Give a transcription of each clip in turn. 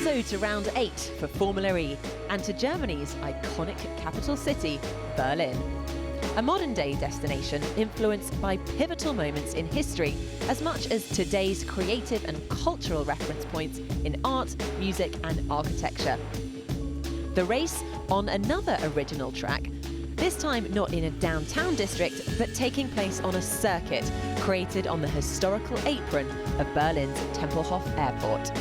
So to round 8 for Formula E and to Germany's iconic capital city, Berlin. A modern-day destination influenced by pivotal moments in history as much as today's creative and cultural reference points in art, music and architecture. The race on another original track, this time not in a downtown district, but taking place on a circuit created on the historical apron of Berlin's Tempelhof Airport.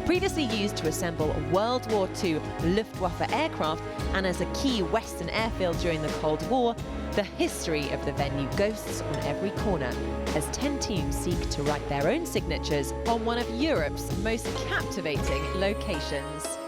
Previously used to assemble World War II Luftwaffe aircraft and as a key Western airfield during the Cold War, the history of the venue ghosts on every corner as 10 teams seek to write their own signatures on one of Europe's most captivating locations.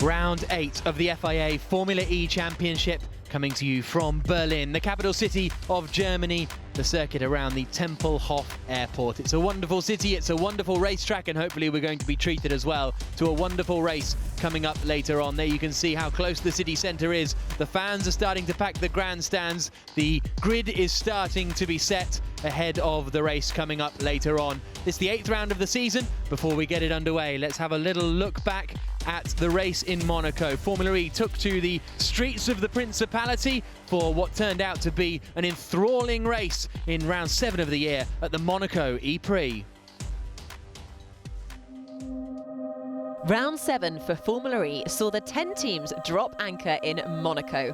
Round 8 of the FIA Formula E Championship coming to you from Berlin, the capital city of Germany, the circuit around the Tempelhof Airport. It's a wonderful city, it's a wonderful racetrack, and hopefully we're going to be treated as well to a wonderful race coming up later on. There you can see how close the city centre is. The fans are starting to pack the grandstands. The grid is starting to be set ahead of the race coming up later on. It's the 8th round of the season. Before we get it underway, let's have a little look back at the race in Monaco. Formula E took to the streets of the Principality for what turned out to be an enthralling race in round 7 of the year at the Monaco E-Prix. Round 7 for Formula E saw the 10 teams drop anchor in Monaco.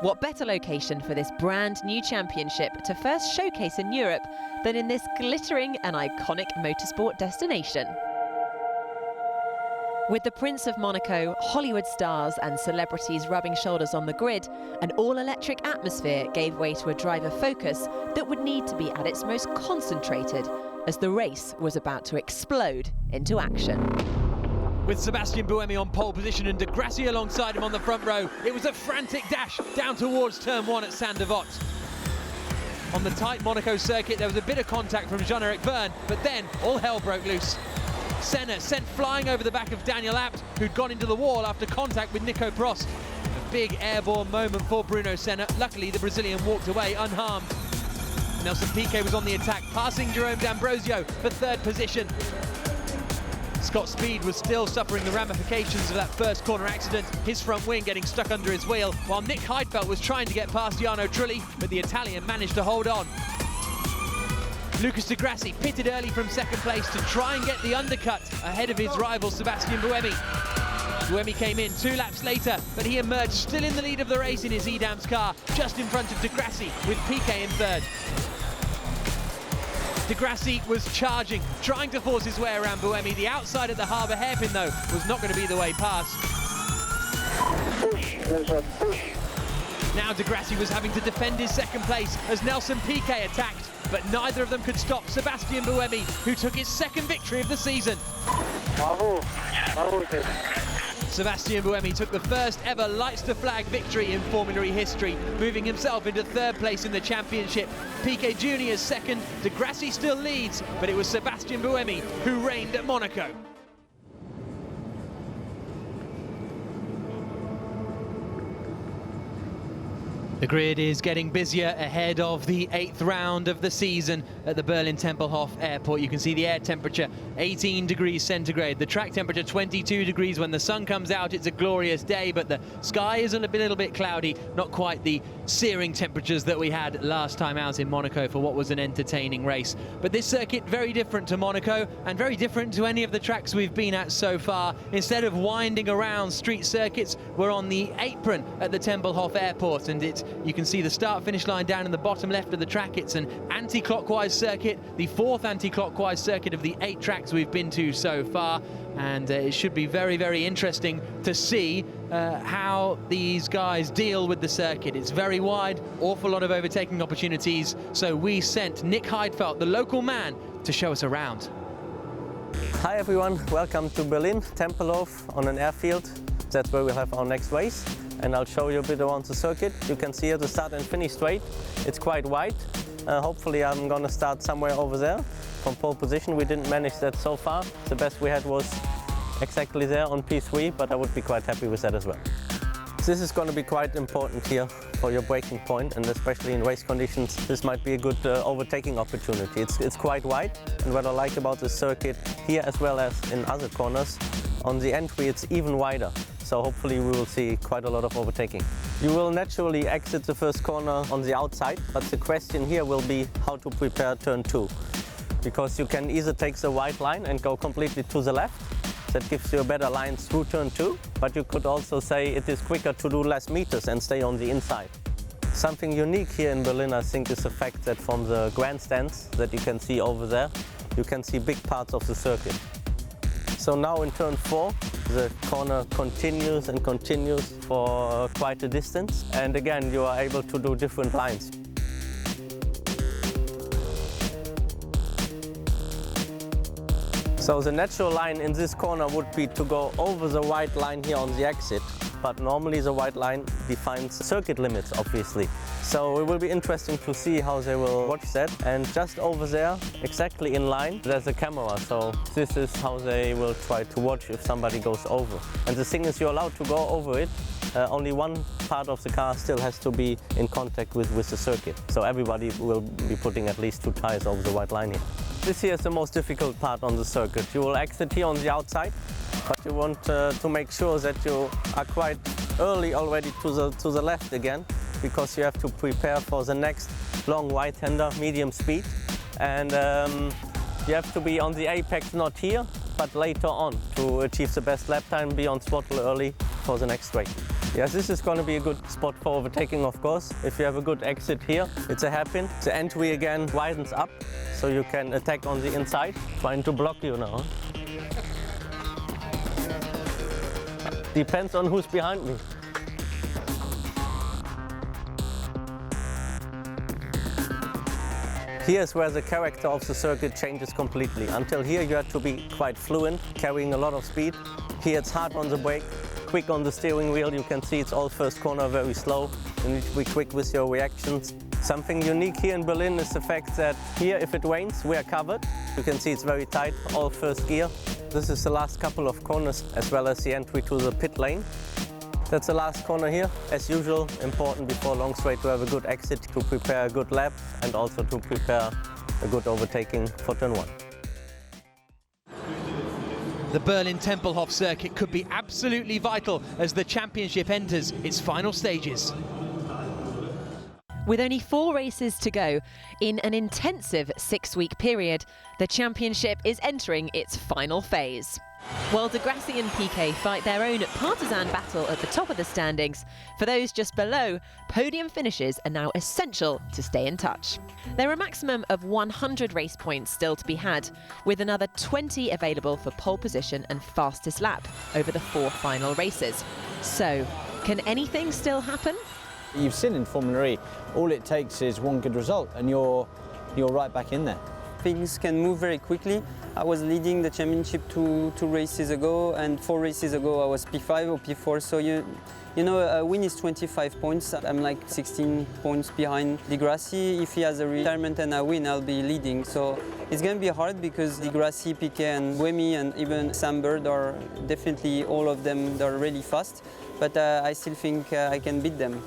What better location for this brand new championship to first showcase in Europe than in this glittering and iconic motorsport destination? With the Prince of Monaco, Hollywood stars and celebrities rubbing shoulders on the grid, an all-electric atmosphere gave way to a driver focus that would need to be at its most concentrated as the race was about to explode into action. With Sebastian Buemi on pole position and De Grassi alongside him on the front row, it was a frantic dash down towards turn 1 at Saint-Devote. On the tight Monaco circuit, there was a bit of contact from Jean-Eric Vergne, but then all hell broke loose. Senna sent flying over the back of Daniel Abt, who'd gone into the wall after contact with Nico Prost. A big airborne moment for Bruno Senna. Luckily, the Brazilian walked away unharmed. Nelson Piquet was on the attack, passing Jerome D'Ambrosio for 3rd position. Scott Speed was still suffering the ramifications of that first corner accident, his front wing getting stuck under his wheel, while Nick Heidfeld was trying to get past Jarno Trulli, but the Italian managed to hold on. Lucas Di Grassi pitted early from 2nd place to try and get the undercut ahead of his rival Sebastian Buemi. Buemi came in 2 laps later, but he emerged still in the lead of the race in his Edam's car, just in front of Di Grassi, with Piquet in 3rd. Di Grassi was charging, trying to force his way around Buemi. The outside at the harbour hairpin, though, was not going to be the way past. Now Di Grassi was having to defend his 2nd place as Nelson Piquet attacked, but neither of them could stop Sebastian Buemi, who took his 2nd victory of the season. Sebastian Buemi took the first ever lights to flag victory in Formula E history, moving himself into 3rd place in the championship. Piquet Jr.'s 2nd, De Grassi still leads, but it was Sebastian Buemi who reigned at Monaco. The grid is getting busier ahead of the 8th round of the season at the Berlin Tempelhof Airport. You can see the air temperature 18 degrees centigrade, the track temperature 22 degrees. When the sun comes out, it's a glorious day, but the sky is a little bit cloudy, not quite the searing temperatures that we had last time out in Monaco for what was an entertaining race. But this circuit, very different to Monaco and very different to any of the tracks we've been at so far. Instead of winding around street circuits, we're on the apron at the Tempelhof Airport, and you can see the start-finish line down in the bottom left of the track. It's an anti-clockwise circuit, the 4th anti-clockwise circuit of the 8 tracks we've been to so far, and it should be very, very interesting to see how these guys deal with the circuit. It's very wide, awful lot of overtaking opportunities, so we sent Nick Heidfeld, the local man, to show us around. Hi everyone, welcome to Berlin, Tempelhof on an airfield. That's where we'll have our next race, and I'll show you a bit around the circuit. You can see here the start and finish straight. It's quite wide. Hopefully I'm going to start somewhere over there from pole position. We didn't manage that so far. The best we had was exactly there on P3, but I would be quite happy with that as well. This is going to be quite important here for your braking point, and especially in race conditions, this might be a good overtaking opportunity. It's quite wide, and what I like about the circuit here as well as in other corners, on the entry it's even wider. So hopefully we will see quite a lot of overtaking. You will naturally exit the first corner on the outside, but the question here will be how to prepare turn 2. Because you can either take the white line and go completely to the left. That gives you a better line through turn 2, but you could also say it is quicker to do less meters and stay on the inside. Something unique here in Berlin, I think, is the fact that from the grandstands that you can see over there, you can see big parts of the circuit. So now in turn 4, the corner continues and continues for quite a distance, and again you are able to do different lines. So the natural line in this corner would be to go over the white line here on the exit, but normally the white line defines circuit limits, obviously. So it will be interesting to see how they will watch that. And just over there, exactly in line, there's a camera. So this is how they will try to watch if somebody goes over. And the thing is, you're allowed to go over it. Only one part of the car still has to be in contact with the circuit. So everybody will be putting at least 2 tires over the white line here. This here is the most difficult part on the circuit. You will exit here on the outside, but you want to make sure that you are quite early already to the left again, because you have to prepare for the next long right-hander, medium speed. And you have to be on the apex, not here, but later on, to achieve the best lap time, be on throttle early for the next straight. Yes, this is going to be a good spot for overtaking, of course. If you have a good exit here, it's a hairpin. The entry again widens up, so you can attack on the inside, trying to block you now. Depends on who's behind me. Here's where the character of the circuit changes completely. Until here you have to be quite fluent, carrying a lot of speed. Here it's hard on the brake, quick on the steering wheel. You can see it's all first corner very slow. You need to be quick with your reactions. Something unique here in Berlin is the fact that here, if it rains, we are covered. You can see it's very tight, all first gear. This is the last couple of corners, as well as the entry to the pit lane. That's the last corner here. As usual, important before long straight to have a good exit, to prepare a good lap, and also to prepare a good overtaking for turn 1. The Berlin Tempelhof circuit could be absolutely vital as the championship enters its final stages. With only 4 races to go in an intensive 6-week period, the championship is entering its final phase. While Degrassi and Piquet fight their own partisan battle at the top of the standings, for those just below, podium finishes are now essential to stay in touch. There are a maximum of 100 race points still to be had, with another 20 available for pole position and fastest lap over the 4 final races. So, can anything still happen? You've seen in Formula E, all it takes is one good result and you're right back in there. Things can move very quickly. I was leading the championship two races ago, and 4 races ago I was P5 or P4, so you know, a win is 25 points. I'm like 16 points behind Degrassi. If he has a retirement and I win, I'll be leading. So it's going to be hard because Degrassi, Piquet and Buemi and even Sam Bird are definitely, all of them, they're really fast, but I still think I can beat them.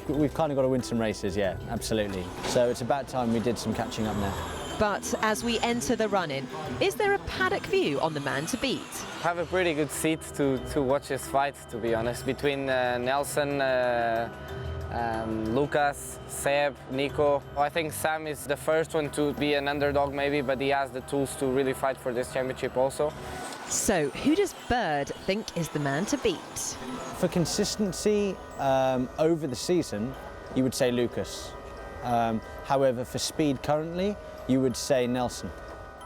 We've kind of got to win some races, yeah, absolutely. So it's about time we did some catching up now. But as we enter the run-in, is there a paddock view on the man to beat? Have a pretty good seat to watch this fight, to be honest, between Nelson, Lucas, Seb, Nico. I think Sam is the first one to be an underdog maybe, but he has the tools to really fight for this championship also. So, who does Bird think is the man to beat? For consistency over the season, you would say Lucas. However, for speed currently, you would say Nelson.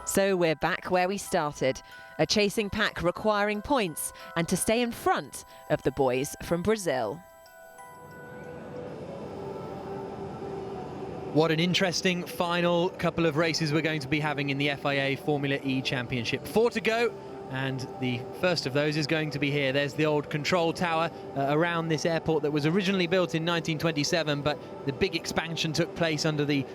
So we're back where we started, a chasing pack requiring points and to stay in front of the boys from Brazil. What an interesting final couple of races we're going to be having in the FIA Formula E Championship. 4 to go, And the first of those is going to be here. There's the old control tower around this airport that was originally built in 1927, but the big expansion took place under the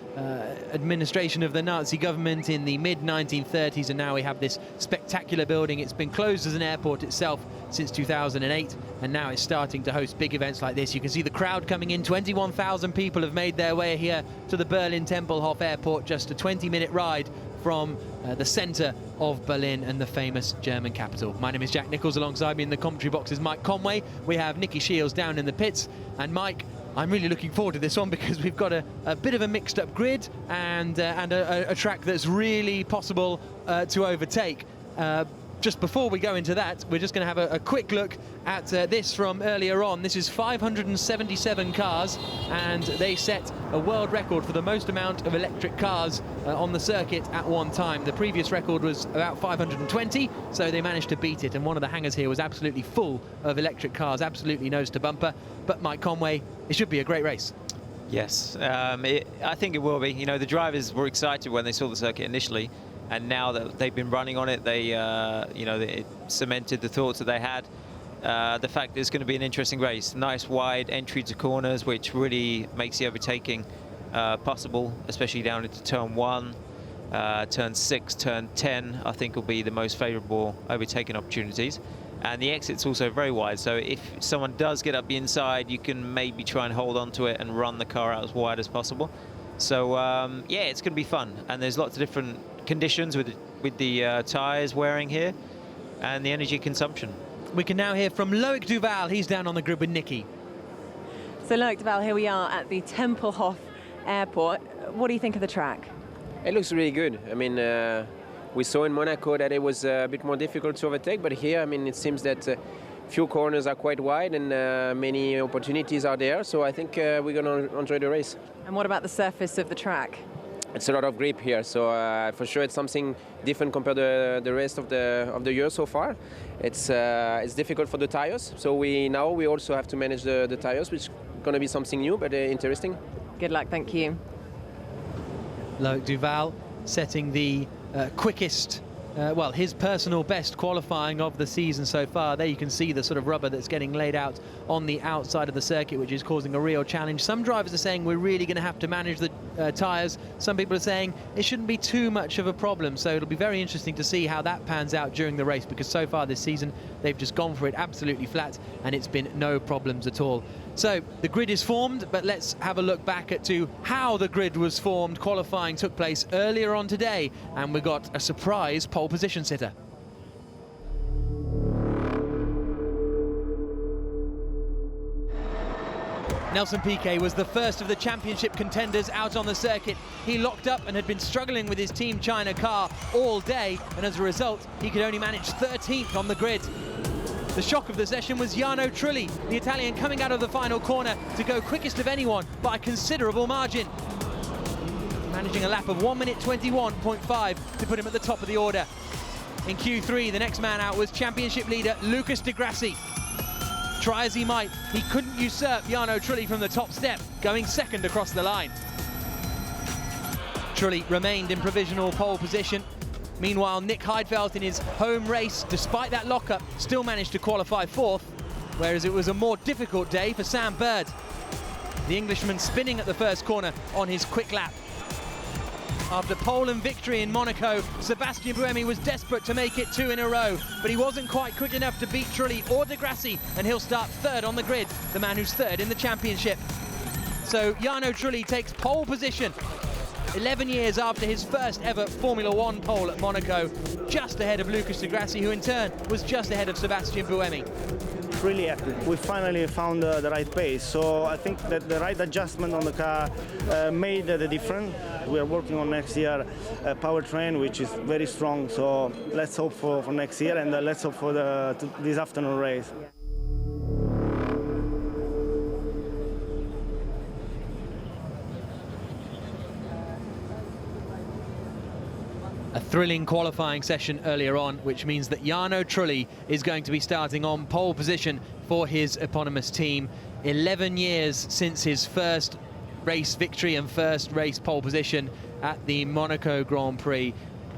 administration of the Nazi government in the mid-1930s, and now we have this spectacular building. It's been closed as an airport itself since 2008, and now it's starting to host big events like this. You can see the crowd coming in. 21,000 people have made their way here to the Berlin Tempelhof airport, just a 20-minute ride from the centre of Berlin and the famous German capital. My name is Jack Nichols. Alongside me in the commentary box is Mike Conway. We have Nicky Shields down in the pits. And Mike, I'm really looking forward to this one because we've got a bit of a mixed up grid and a track that's really possible to overtake. Just before we go into that, we're just going to have a quick look at this from earlier on. This is 577 cars, and they set a world record for the most amount of electric cars on the circuit at one time. The previous record was about 520, so they managed to beat it, and one of the hangars here was absolutely full of electric cars, absolutely nose to bumper. But Mike Conway, it should be a great race. Yes, I think it will be. You know, the drivers were excited when they saw the circuit initially, and now that they've been running on it, they, it cemented the thoughts that they had. The fact that it's going to be an interesting race. Nice wide entry to corners, which really makes the overtaking possible, especially down into turn 1, turn 6, turn 10, I think will be the most favourable overtaking opportunities. And the exit's also very wide, so if someone does get up the inside, you can maybe try and hold on to it and run the car out as wide as possible. So yeah, it's going to be fun, and there's lots of different conditions with the tyres wearing here and the energy consumption. We can now hear from Loic Duval. He's down on the grid with Nicky. So Loic Duval, here we are at the Tempelhof airport. What do you think of the track? It looks really good. I mean, we saw in Monaco that it was a bit more difficult to overtake, but here, I mean, it seems that few corners are quite wide and many opportunities are there. So I think we're going to enjoy the race. And what about the surface of the track? It's a lot of grip here, so for sure it's something different compared to the rest of the year so far. It's difficult for the tires, so we also have to manage the tires, which is going to be something new but interesting. Good luck, thank you. Loic Duval setting the quickest, well, his personal best qualifying of the season so far. There you can see the sort of rubber that's getting laid out on the outside of the circuit, which is causing a real challenge. Some drivers are saying we're really going to have to manage the tyres. Some people are saying it shouldn't be too much of a problem. So it'll be very interesting to see how that pans out during the race, because so far this season they've just gone for it absolutely flat and it's been no problems at all. So the grid is formed, but let's have a look back to how the grid was formed. Qualifying took place earlier on today, and we got a surprise pole position sitter. Nelson Piquet was the first of the championship contenders out on the circuit. He locked up and had been struggling with his Team China car all day, and as a result, he could only manage 13th on the grid. The shock of the session was Jarno Trulli, the Italian, coming out of the final corner to go quickest of anyone by a considerable margin, managing a lap of 1 minute 21.5 to put him at the top of the order. In Q3, the next man out was championship leader Lucas Di Grassi. Try as he might, he couldn't usurp Jarno Trulli from the top step, going second across the line. Trulli remained in provisional pole position. Meanwhile, Nick Heidfeld in his home race, despite that lockup, still managed to qualify 4th, whereas it was a more difficult day for Sam Bird. The Englishman spinning at the first corner on his quick lap. After pole and victory in Monaco, Sebastian Buemi was desperate to make it 2 in a row, but he wasn't quite quick enough to beat Trulli or Di Grassi, and he'll start 3rd on the grid, the man who's 3rd in the championship. So Jarno Trulli takes pole position 11 years after his first ever Formula One pole at Monaco, just ahead of Lucas Di Grassi, who in turn was just ahead of Sebastian Buemi. Really happy. We finally found the right pace, so I think that the right adjustment on the car made the difference. We are working on next year powertrain, which is very strong, so let's hope for next year, and let's hope for this afternoon race. A thrilling qualifying session earlier on, which means that Jarno Trulli is going to be starting on pole position for his eponymous team. 11 years since his first race victory and first race pole position at the Monaco Grand Prix.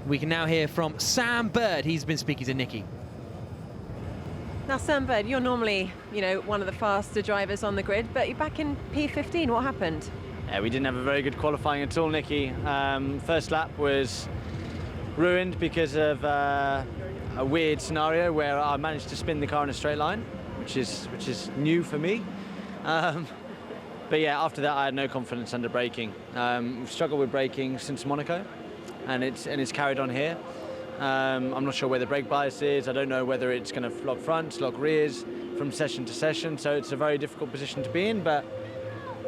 We can now hear from Sam Bird. He's been speaking to Nicky. Now, Sam Bird, you're normally, one of the faster drivers on the grid, but you're back in P15. What happened? Yeah, we didn't have a very good qualifying at all, Nicky. First lap was ruined because of a weird scenario where I managed to spin the car in a straight line, which is new for me. But yeah, after that I had no confidence under braking. We've struggled with braking since Monaco, and it's carried on here. I'm not sure where the brake bias is. I don't know whether it's going to lock fronts, lock rears from session to session, so it's a very difficult position to be in. But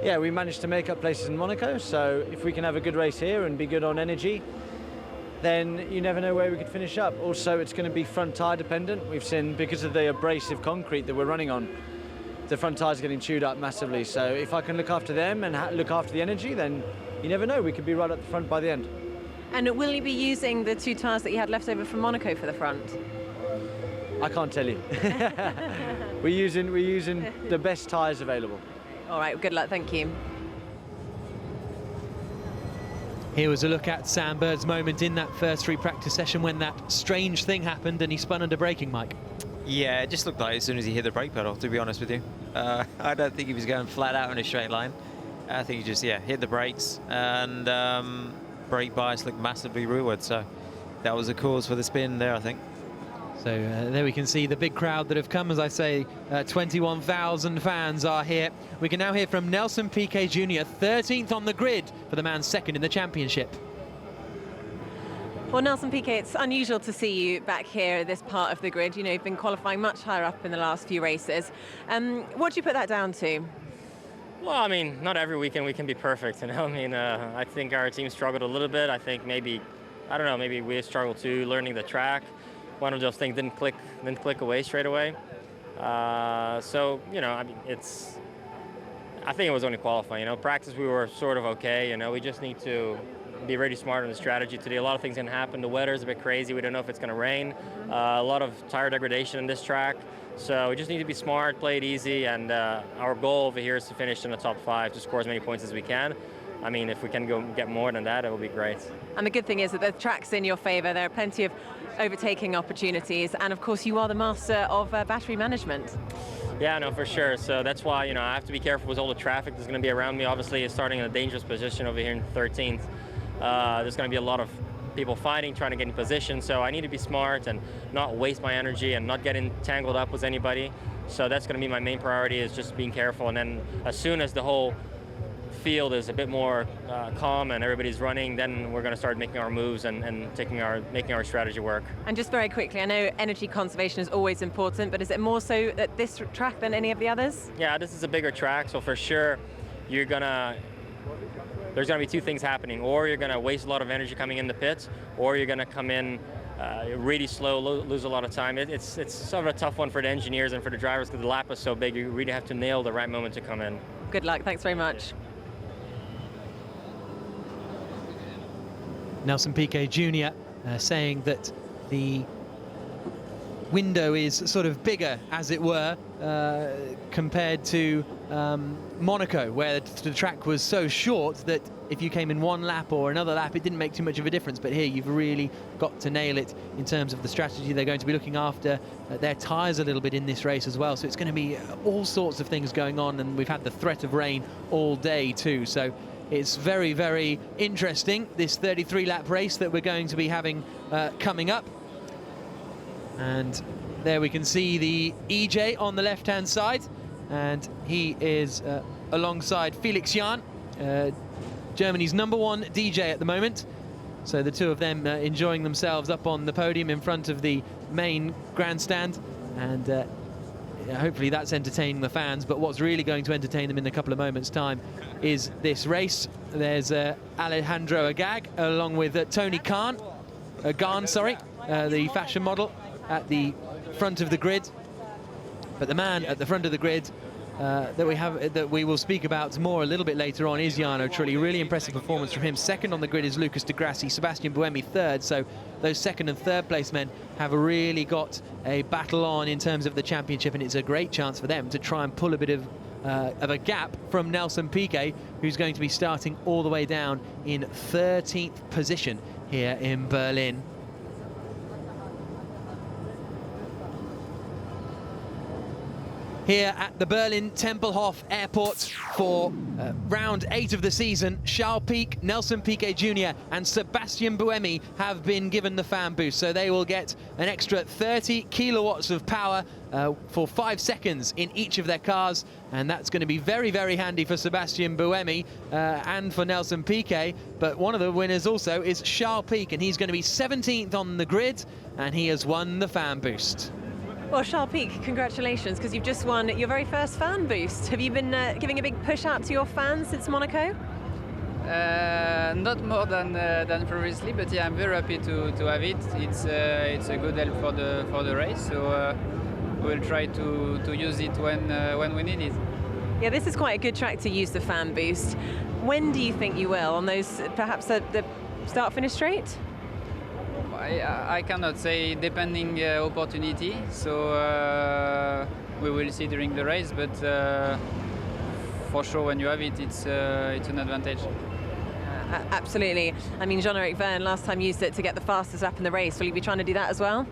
yeah, we managed to make up places in Monaco, so if we can have a good race here and be good on energy, then you never know where we could finish up. Also, it's going to be front tyre dependent. We've seen, because of the abrasive concrete that we're running on, the front tyres are getting chewed up massively. So if I can look after them and look after the energy, then you never know, we could be right at the front by the end. And will you be using the 2 tyres that you had left over from Monaco for the front? I can't tell you. We're using the best tyres available. All right, good luck, thank you. Here was a look at Sam Bird's moment in that first free practice session when that strange thing happened and he spun under braking, Mike. Yeah, it just looked like as soon as he hit the brake pedal, to be honest with you. I don't think he was going flat out in a straight line. I think he just, hit the brakes, and brake bias looked massively rearward, so that was the cause for the spin there, I think. So there we can see the big crowd that have come. As I say, 21,000 fans are here. We can now hear from Nelson Piquet Jr., 13th on the grid for the man second in the championship. Well, Nelson Piquet, it's unusual to see you back here at this part of the grid. You've been qualifying much higher up in the last few races. What do you put that down to? Well, I mean, not every weekend we can be perfect, I think our team struggled a little bit. I think maybe we struggled too, learning the track. One of those things didn't click away straight away. I think it was only qualifying. Practice we were sort of okay. We just need to be really smart on the strategy today. A lot of things can happen. The weather's a bit crazy. We don't know if it's going to rain. A lot of tire degradation in this track. So we just need to be smart, play it easy, and our goal over here is to finish in the top 5, to score as many points as we can. If we can go get more than that, it will be great. And the good thing is that the track's in your favour. There are plenty of overtaking opportunities, and of course you are the master of battery management. Yeah, no, for sure. So that's why I have to be careful with all the traffic that's going to be around me. Obviously, starting in a dangerous position over here in 13th. There's going to be a lot of people fighting, trying to get in position. So I need to be smart and not waste my energy and not get entangled up with anybody. So that's going to be my main priority, is just being careful. And then as soon as the whole field is a bit more calm and everybody's running, then we're going to start making our moves and making our strategy work. And just very quickly, I know energy conservation is always important, but is it more so at this track than any of the others? Yeah, this is a bigger track, so for sure there's going to be 2 things happening. Or you're going to waste a lot of energy coming in the pits, or you're going to come in really slow, lose a lot of time. It's sort of a tough one for the engineers and for the drivers, because the lap is so big. You really have to nail the right moment to come in. Good luck. Thanks very much. Nelson Piquet Jr. Saying that the window is sort of bigger, as it were, compared to Monaco, where the track was so short that if you came in one lap or another lap, it didn't make too much of a difference. But here you've really got to nail it in terms of the strategy. They're going to be looking after their tyres a little bit in this race as well, so it's going to be all sorts of things going on, and we've had the threat of rain all day too, so it's very, very interesting, this 33-lap race that we're going to be having coming up. And there we can see the EJ on the left-hand side, and he is alongside Felix Jan, Germany's #1 DJ at the moment. So the 2 of them enjoying themselves up on the podium in front of the main grandstand, and hopefully that's entertaining the fans. But what's really going to entertain them in a couple of moments' time is this race. There's Alejandro Agag along with Tony Khan, the fashion model at the front of the grid. But the man at the front of the grid that we will speak about more a little bit later on is Jarno Trulli. Really impressive performance from him. Second on the grid is Lucas Di Grassi, Sebastian Buemi third. So those second and third place men have really got a battle on in terms of the championship, and it's a great chance for them to try and pull a bit of a gap from Nelson Piquet, who's going to be starting all the way down in 13th position here in Berlin. Here at the Berlin Tempelhof Airport for round 8 of the season, Charles Pic, Nelson Piquet Jr. and Sebastian Buemi have been given the fan boost, so they will get an extra 30 kilowatts of power for 5 seconds in each of their cars, and that's going to be very, very handy for Sebastian Buemi and for Nelson Piquet. But one of the winners also is Charles Pic, and he's going to be 17th on the grid, and he has won the fan boost. Well, Charles Pic, congratulations, because you've just won your very first fan boost. Have you been giving a big push out to your fans since Monaco? Not more than previously, but yeah, I'm very happy to have it. It's a good help for the race, so we'll try to use it when we need it. Yeah, this is quite a good track to use the fan boost. When do you think you will, on those, perhaps the start-finish straight? I cannot say, depending opportunity, so we will see during the race, but for sure when you have it, it's an advantage. Absolutely. I mean, Jean-Eric Vergne last time used it to get the fastest lap in the race. Will you be trying to do that as well?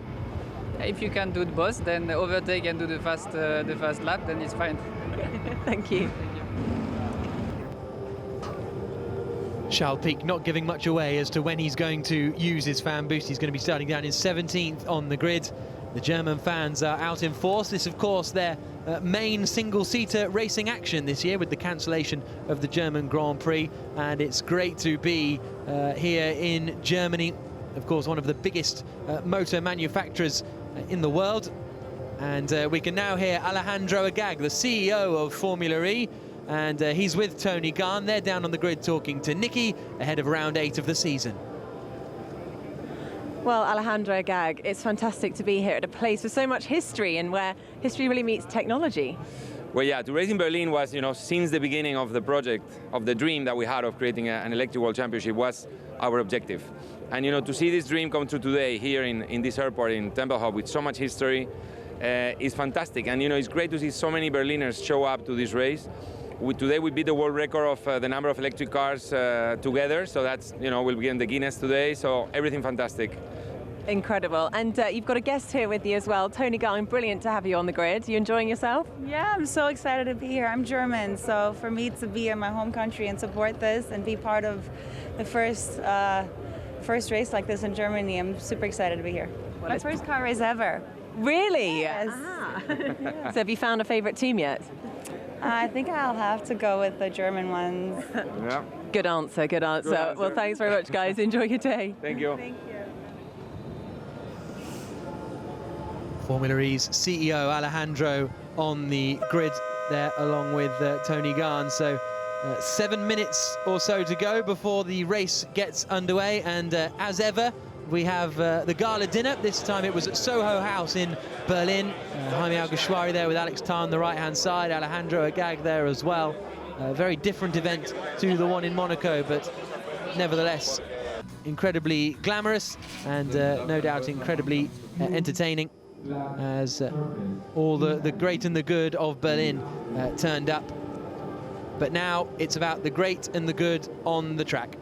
If you can do both, then overtake and do the fast lap, then it's fine. Thank you. Charles Pic not giving much away as to when he's going to use his fan boost. He's going to be starting down in 17th on the grid. The German fans are out in force. This, of course, their main single-seater racing action this year with the cancellation of the German Grand Prix. And it's great to be here in Germany, of course, one of the biggest motor manufacturers in the world. And we can now hear Alejandro Agag, the CEO of Formula E, and he's with Tony Garn. They're down on the grid talking to Nicky ahead of round 8 of the season. Well, Alejandro Agag, it's fantastic to be here at a place with so much history and where history really meets technology. Well, yeah, to race in Berlin was, since the beginning of the project, of the dream that we had of creating an electric world championship was our objective. And, to see this dream come true today here in this airport in Tempelhof with so much history is fantastic. And, it's great to see so many Berliners show up to this race. Today we beat the world record of the number of electric cars together, so that's, we'll be in the Guinness today, so everything fantastic. Incredible. And you've got a guest here with you as well, Tony Garn. Brilliant to have you on the grid. You enjoying yourself? Yeah, I'm so excited to be here. I'm German, so for me to be in my home country and support this and be part of the first race like this in Germany, I'm super excited to be here. Well, my first car race ever. Really? Yes. Ah. So have you found a favorite team yet? I think I'll have to go with the German ones. Yeah. Good answer, good answer. Good answer. Well, thanks very much, guys. Enjoy your day. Thank you. Thank you. Formula E's CEO Alejandro on the grid there along with Tony Garn. So 7 minutes or so to go before the race gets underway, and as ever we have the gala dinner. This time it was at Soho House in Berlin. Jaime Alguersuari there with Alex Tarr on the right-hand side, Alejandro Agag there as well. A very different event to the one in Monaco, but nevertheless incredibly glamorous and no doubt incredibly entertaining, as all the great and the good of Berlin turned up. But now it's about the great and the good on the track.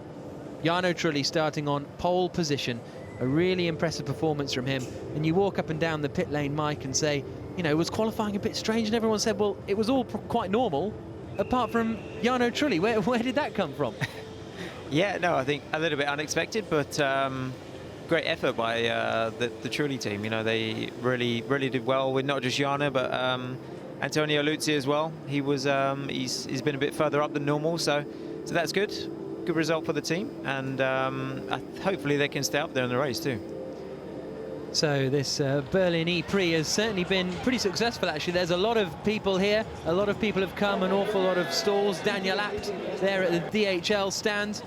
Jarno Trulli starting on pole position. A really impressive performance from him. And you walk up and down the pit lane, Mike, and say, was qualifying a bit strange? And everyone said, well, it was all quite normal, apart from Jarno Trulli. Where did that come from? Yeah, no, I think a little bit unexpected, but great effort by the Trulli team. They really did well with not just Jarno, but Antonio Luzzi as well. He was he's been a bit further up than normal, so that's good. Good result for the team, and hopefully they can stay up there in the race too. So this Berlin E-Prix has certainly been pretty successful, actually. There's a lot of people here. A lot of people have come, an awful lot of stalls. Daniel Abt there at the DHL stand,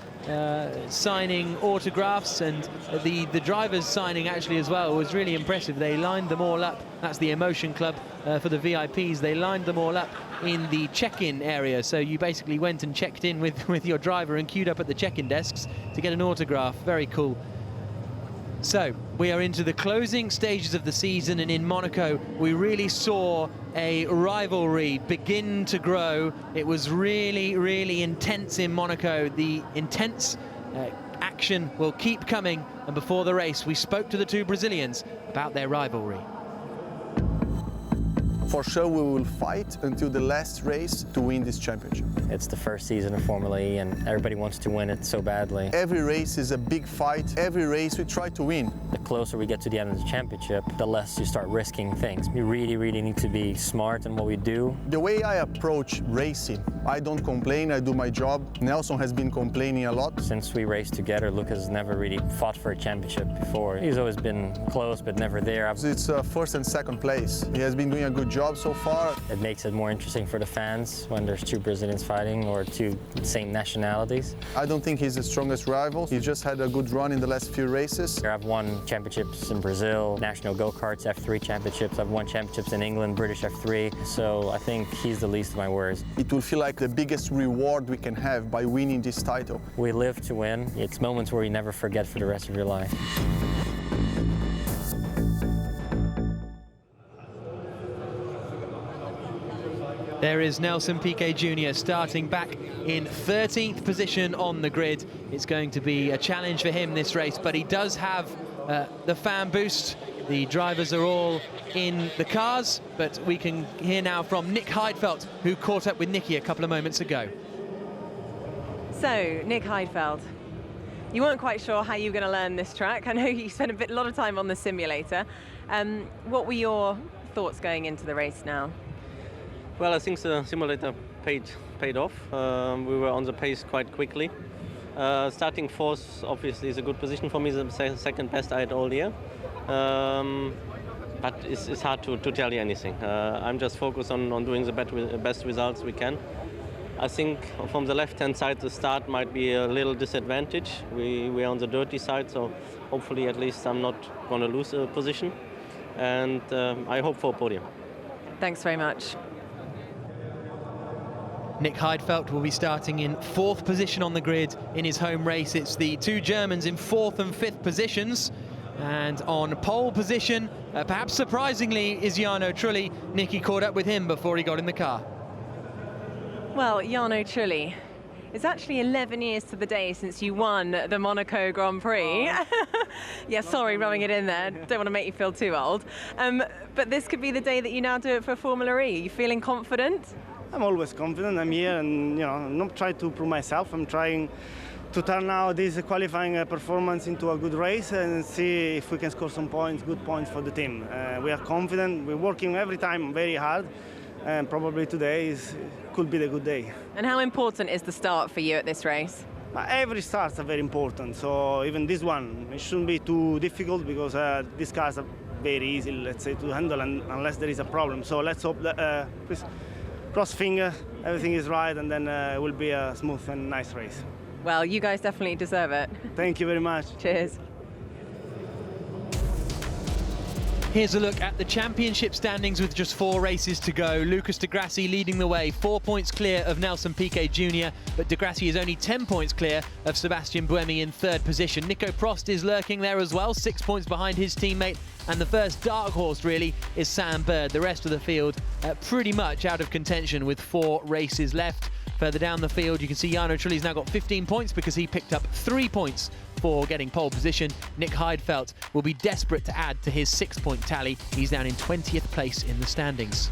signing autographs, and the drivers signing actually as well was really impressive. They lined them all up. That's the Emotion Club for the VIPs. They lined them all up in the check-in area, so you basically went and checked in with your driver and queued up at the check-in desks to get an autograph. Very cool. So we are into the closing stages of the season, and in Monaco we really saw a rivalry begin to grow. It was really intense in Monaco. The intense action action will keep coming, and before the race we spoke to the two Brazilians about their rivalry. For sure we will fight until the last race to win this championship. It's the first season of Formula E and everybody wants to win it so badly. Every race is a big fight. Every race we try to win. The closer we get to the end of the championship, the less you start risking things. We really need to be smart in what we do. The way I approach racing, I don't complain, I do my job. Nelson has been complaining a lot. Since we raced together, Lucas has never really fought for a championship before. He's always been close but never there. It's first and second place. He has been doing a good job so far. It makes it more interesting for the fans when there's two Brazilians fighting or two same nationalities. I don't think he's the strongest rival. He just had a good run in the last few races. I've won championships in Brazil, national go-karts, F3 championships. I've won championships in England, British F3. So I think he's the least of my worries. It will feel like the biggest reward we can have by winning this title. We live to win. It's moments where you never forget for the rest of your life. There is Nelson Piquet Jr. starting back in 13th position on the grid. It's going to be a challenge for him this race, but he does have the fan boost. The drivers are all in the cars, but we can hear now from Nick Heidfeld, who caught up with Nicky a couple of moments ago. So, Nick Heidfeld, you weren't quite sure how you were going to learn this track. I know you spent a lot of time on the simulator. What were your thoughts going into the race now? Well, I think the simulator paid off. We were on the pace quite quickly. Starting fourth, obviously, is a good position for me, the second best I had all year. But it's hard to tell you anything. I'm just focused on doing the best results we can. I think from the left-hand side, the start might be a little disadvantage. We're on the dirty side, so hopefully at least I'm not going to lose a position. And I hope for a podium. Thanks very much. Nick Heidfeld will be starting in 4th position on the grid in his home race. It's the two Germans in 4th and 5th positions. And on pole position, perhaps surprisingly, is Jarno Trulli. Nicky caught up with him before he got in the car. Well, Jarno Trulli, it's actually 11 years to the day since you won the Monaco Grand Prix. Yeah, sorry, rubbing it in there. Don't want to make you feel too old. But this could be the day that you now do it for Formula E. Are you feeling confident? I'm always confident. I'm here, and I'm not trying to prove myself. I'm trying to turn now this qualifying performance into a good race and see if we can score some points, good points for the team. We are confident. We're working every time very hard, and probably today could be the good day. And how important is the start for you at this race? Every starts are very important. So even this one, it shouldn't be too difficult because these cars are very easy, let's say, to handle, unless there is a problem. So let's hope that. Please, cross finger, everything is right, and then it will be a smooth and nice race. Well, you guys definitely deserve it. Thank you very much. Cheers. Here's a look at the championship standings with just 4 races to go. Lucas de Grassi leading the way, 4 points clear of Nelson Piquet Jr., but de Grassi is only 10 points clear of Sebastian Buemi in 3rd position. Nico Prost is lurking there as well, 6 points behind his teammate, and the first dark horse really is Sam Bird. The rest of the field pretty much out of contention with 4 races left. Further down the field, you can see Jarno Trulli's now got 15 points because he picked up 3 points for getting pole position. Nick Heidfeld will be desperate to add to his 6-point tally. He's down in 20th place in the standings.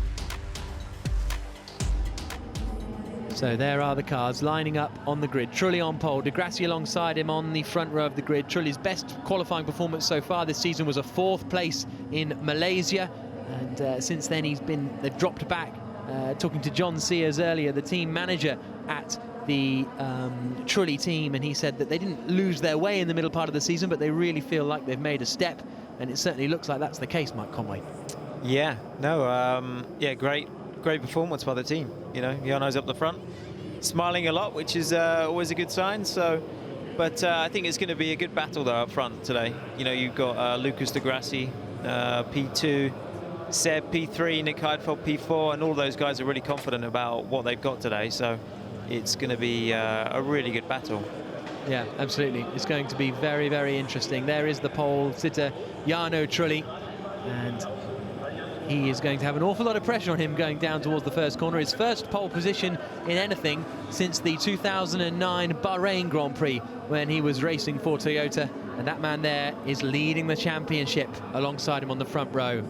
So there are the cars lining up on the grid. Trulli on pole, de Grassi alongside him on the front row of the grid. Trulli's best qualifying performance so far this season was a 4th place in Malaysia, and since then they've dropped back. Talking to John Sears earlier, the team manager at the Trulli team, and he said that they didn't lose their way in the middle part of the season, but they really feel like they've made a step, and it certainly looks like that's the case, Mike Conway. Yeah, no, yeah, great performance by the team. Jarno's up the front, smiling a lot, which is always a good sign. So, but I think it's going to be a good battle though up front today. You've got Lucas de Grassi, P2. Seb P3, Nick Heidfeld P4, and all those guys are really confident about what they've got today, so it's going to be a really good battle. Yeah, absolutely. It's going to be very, very interesting. There is the pole sitter, Jarno Trulli, and he is going to have an awful lot of pressure on him going down towards the first corner. His first pole position in anything since the 2009 Bahrain Grand Prix when he was racing for Toyota, and that man there is leading the championship alongside him on the front row.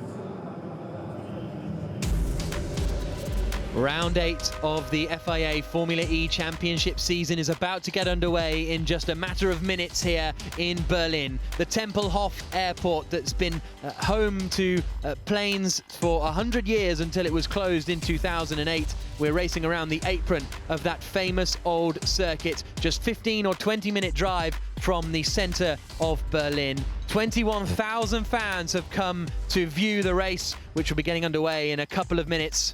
Round 8 of the FIA Formula E Championship season is about to get underway in just a matter of minutes here in Berlin. The Tempelhof Airport that's been home to planes for 100 years until it was closed in 2008. We're racing around the apron of that famous old circuit, just 15 or 20-minute drive from the center of Berlin. 21,000 fans have come to view the race, which will be getting underway in a couple of minutes.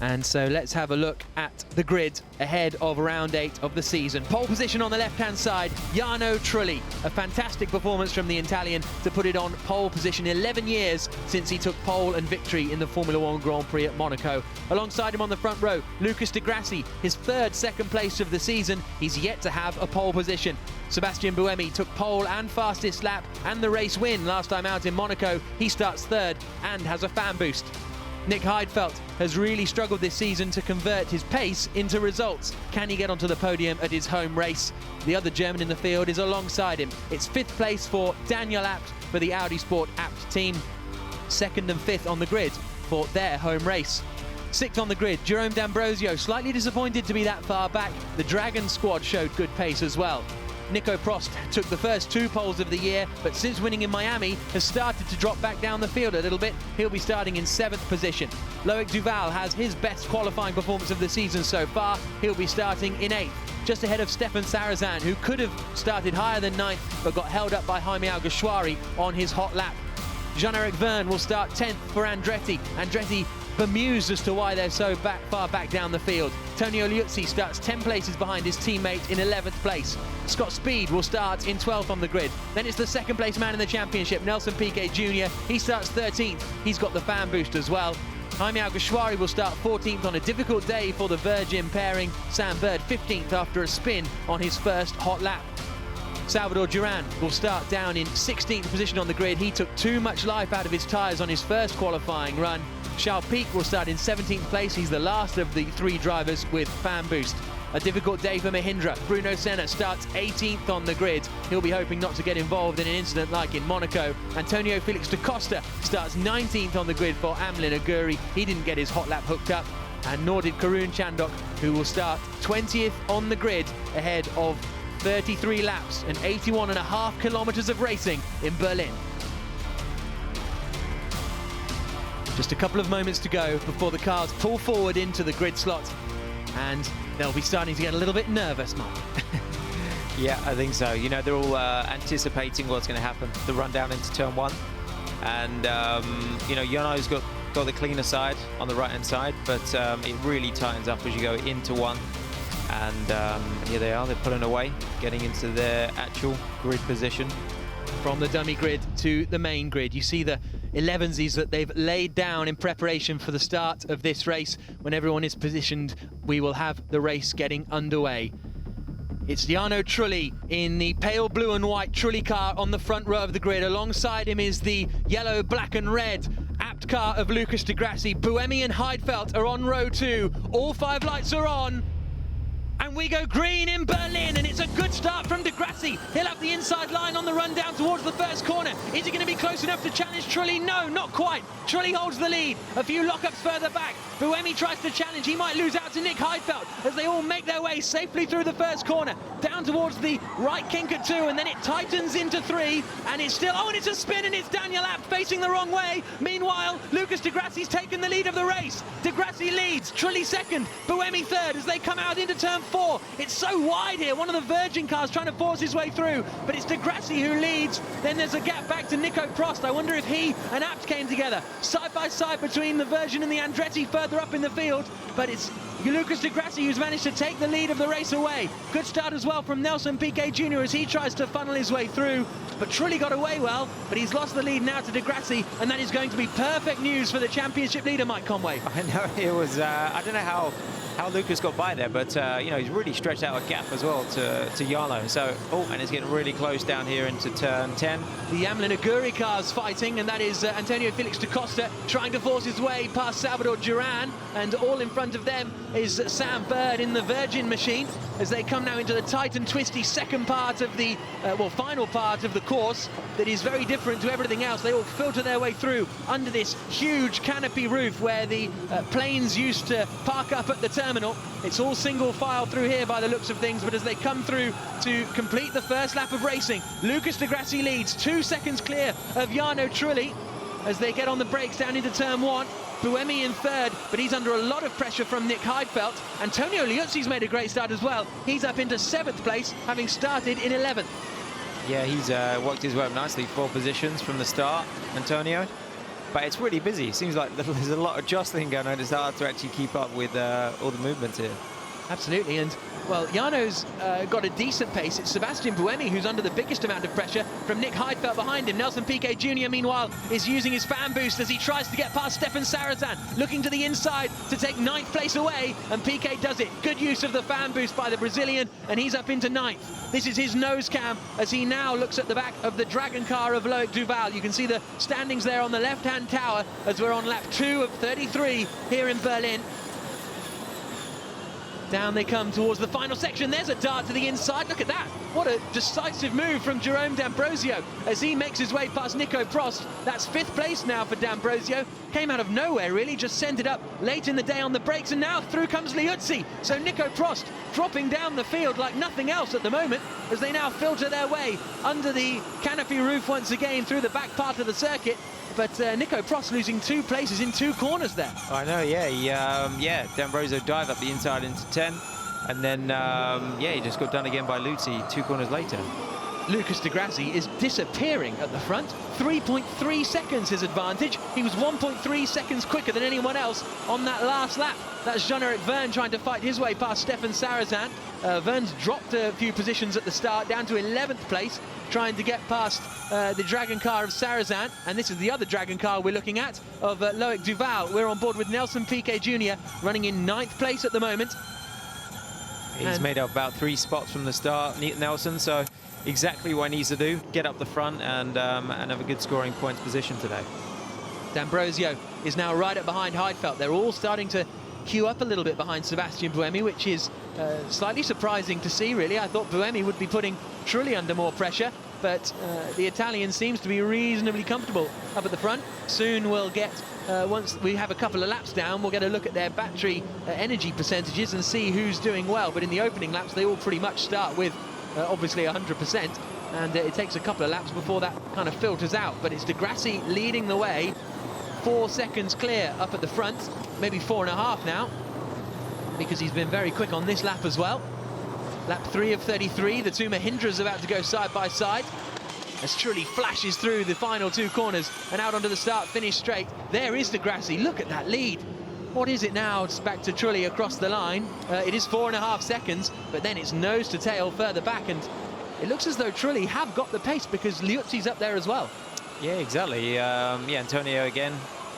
And so let's have a look at the grid ahead of round 8 of the season. Pole position on the left-hand side, Jarno Trulli. A fantastic performance from the Italian to put it on pole position. 11 years since he took pole and victory in the Formula 1 Grand Prix at Monaco. Alongside him on the front row, Lucas Di Grassi, his third second place of the season. He's yet to have a pole position. Sebastian Buemi took pole and fastest lap and the race win last time out in Monaco. He starts third and has a fan boost. Nick Heidfeld has really struggled this season to convert his pace into results. Can he get onto the podium at his home race? The other German in the field is alongside him. It's 5th place for Daniel Abt for the Audi Sport Abt team. 2nd and 5th on the grid for their home race. 6th on the grid, Jerome D'Ambrosio, slightly disappointed to be that far back. The Dragon squad showed good pace as well. Nico Prost took the first 2 poles of the year, but since winning in Miami has started to drop back down the field a little bit. He'll be starting in 7th position. Loic Duval has his best qualifying performance of the season so far. He'll be starting in 8th, just ahead of Stefan Sarazan, who could have started higher than 9th, but got held up by Jaime Alguersuari on his hot lap. Jean-Eric Verne will start 10th for Andretti. Andretti bemused as to why they're so far back down the field. Tonio Liuzzi starts 10 places behind his teammate in 11th place. Scott Speed will start in 12th on the grid. Then it's the second place man in the championship, Nelson Piquet Jr. He starts 13th. He's got the fan boost as well. Jaime Alguersuari will start 14th on a difficult day for the Virgin pairing. Sam Bird 15th after a spin on his first hot lap. Salvador Duran will start down in 16th position on the grid. He took too much life out of his tyres on his first qualifying run. Charles Pic will start in 17th place. He's the last of the 3 drivers with fan boost. A difficult day for Mahindra. Bruno Senna starts 18th on the grid. He'll be hoping not to get involved in an incident like in Monaco. Antonio Felix da Costa starts 19th on the grid for Amlin Aguri. He didn't get his hot lap hooked up. And nor did Karun Chandok, who will start 20th on the grid ahead of 33 laps and 81.5 kilometers of racing in Berlin. Just a couple of moments to go before the cars pull forward into the grid slot, and they'll be starting to get a little bit nervous, Mike. Yeah, I think so. You know, they're all anticipating what's going to happen. The run down into turn 1, and you know, Jono's got the cleaner side on the right-hand side, but it really tightens up as you go into 1. And here they are, they're pulling away, getting into their actual grid position. From the dummy grid to the main grid, you see the 11s that they've laid down in preparation for the start of this race. When everyone is positioned, we will have the race getting underway. It's Jarno Trulli in the pale blue and white Trulli car on the front row of the grid. Alongside him is the yellow, black and red Abt car of Lucas Di Grassi. Buemi and Heidfeld are on row 2. All 5 lights are on. And we go green in Berlin, and it's a good start from Di Grassi. He'll have the inside line on the run down towards the first corner. Is he going to be close enough to challenge Trulli? No, not quite. Trulli holds the lead. A few lockups further back. Buemi tries to challenge. He might lose out to Nick Heidfeld as they all make their way safely through the first corner, down towards the right kink at 2, and then it tightens into 3, and it's still, oh, and it's a spin, and it's Daniel Abt facing the wrong way. Meanwhile, Lucas Di Grassi's taken the lead of the race. Di Grassi leads, Trulli second, Buemi third as they come out into turn 4. It's so wide here. One of the Virgin cars trying to force his way through, but it's Di Grassi who leads. Then there's a gap back to Nico Prost. I wonder if he and Abt came together side by side between the Virgin and the Andretti further up in the field, but it's Lucas Di Grassi who's managed to take the lead of the race away. Good start as well from Nelson Piquet Jr. as he tries to funnel his way through, but Trulli got away well, but he's lost the lead now to Di Grassi, and that is going to be perfect news for the championship leader, Mike Conway. I know, it was, I don't know how Lucas got by there, but you know, he's really stretched out a gap as well to Jarno. So, oh, and it's getting really close down here into turn 10. The Amlin Aguri cars fighting, and that is Antonio Felix da Costa trying to force his way past Salvador Duran, and all in front of them is Sam Bird in the Virgin machine. as they come now into the tight and twisty second part of the, final part of the course that is very different to everything else. They all filter their way through under this huge canopy roof where the planes used to park up at the terminal. It's all single file through here by the looks of things, but as they come through to complete the first lap of racing, Lucas de Grassi leads 2 seconds clear of Jarno Trulli as they get on the brakes down into turn 1. Buemi in third, but he's under a lot of pressure from Nick Heidfeld. Antonio Liuzzi's made a great start as well. He's up into 7th place, having started in 11th. Yeah, he's worked his way up nicely, 4 positions from the start, Antonio. But it's really busy. It seems like there's a lot of jostling going on. It's hard to actually keep up with all the movements here. Absolutely, and well, Jarno's got a decent pace. It's Sebastian Buemi who's under the biggest amount of pressure from Nick Heidfeld behind him. Nelson Piquet Jr. meanwhile is using his fan boost as he tries to get past Stefan Sarazan, looking to the inside to take 9th place away, and Piquet does it. Good use of the fan boost by the Brazilian, and he's up into 9th. This is his nose cam as he now looks at the back of the Dragon car of Loic Duval. You can see the standings there on the left-hand tower as we're on lap 2 of 33 here in Berlin. Down they come towards the final section. There's a dart to the inside. Look at that. What a decisive move from Jerome D'Ambrosio as he makes his way past Nico Prost. That's 5th place now for D'Ambrosio. Came out of nowhere, really. Just sent it up late in the day on the brakes, and now through comes Liuzzi. So Nico Prost dropping down the field like nothing else at the moment as they now filter their way under the canopy roof once again through the back part of the circuit. But Nico Prost losing 2 places in 2 corners there. I know, yeah. D'Ambrosio dive up the inside into 10. And then, he just got done again by Liuzzi 2 corners later. Lucas de Grassi is disappearing at the front. 3.3 seconds his advantage. He was 1.3 seconds quicker than anyone else on that last lap. That's Jean-Eric Verne trying to fight his way past Stefan Sarazan. Verne's dropped a few positions at the start, down to 11th place, trying to get past the Dragon car of Sarazan. And this is the other Dragon car we're looking at, of Loic Duval. We're on board with Nelson Piquet Jr. running in 9th place at the moment. He's made up about 3 spots from the start, Nelson, so exactly what he needs to do, get up the front and have a good scoring points position today. D'Ambrosio is now right up behind Heidfeld. They're all starting to queue up a little bit behind Sebastian Buemi, which is slightly surprising to see, really. I thought Buemi would be putting Trulli under more pressure, but the Italian seems to be reasonably comfortable up at the front. Soon we'll get, once we have a couple of laps down, we'll get a look at their battery energy percentages and see who's doing well. But in the opening laps, they all pretty much start with obviously 100%, and it takes a couple of laps before that kind of filters out. But it's de Grassi leading the way, 4 seconds clear up at the front, maybe 4.5 now, because he's been very quick on this lap as well. Lap 3 of 33, the 2 Mahindras about to go side by side as Trulli flashes through the final 2 corners and out onto the start-finish straight. There is de Grassi. Look at that lead. What is it now? It's back to Trulli across the line. It is 4.5 seconds, but then it's nose to tail further back, and it looks as though Trulli have got the pace because Liuzzi's up there as well. Yeah, exactly. Antonio again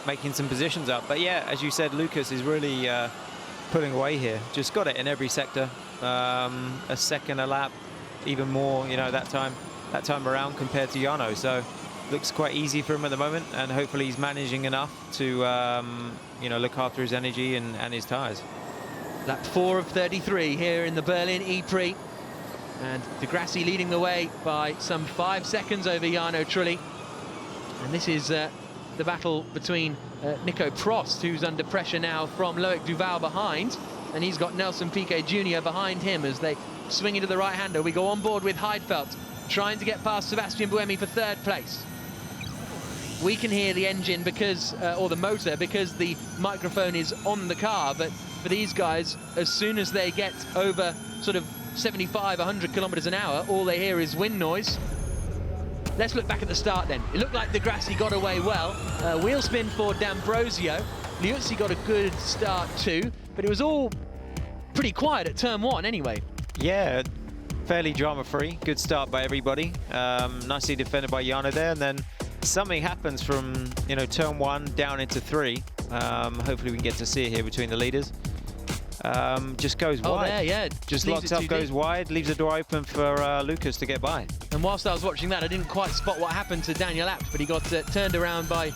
making some positions up. But yeah, as you said, Lucas is really pulling away here. Just got it in every sector. A second a lap, even more, that time around compared to Jarno. So looks quite easy for him at the moment, and hopefully he's managing enough to look after his energy and his tyres. Lap 4 of 33 here in the Berlin E-Prix, and de Grassi leading the way by some 5 seconds over Jarno Trulli. And this is the battle between Nico Prost, who's under pressure now from Loic Duval behind, and he's got Nelson Piquet Jr. behind him as they swing into the right-hander. We go on board with Heidfeld, trying to get past Sebastian Buemi for 3rd place. We can hear the engine because, or the motor, because the microphone is on the car, but for these guys, as soon as they get over sort of 75, 100 kilometers an hour, all they hear is wind noise. Let's look back at the start then. It looked like de Grassi got away well. Wheel spin for D'Ambrosio. Liuzzi got a good start too, but it was all pretty quiet at turn 1 anyway. Yeah, fairly drama-free. Good start by everybody. Nicely defended by Jarno there, and then something happens from turn 1 down into 3. Hopefully we can get to see it here between the leaders. Just goes wide. There, yeah. Just locks up, goes wide, leaves the door open for Lucas to get by. And whilst I was watching that, I didn't quite spot what happened to Daniel Abt, but he got turned around by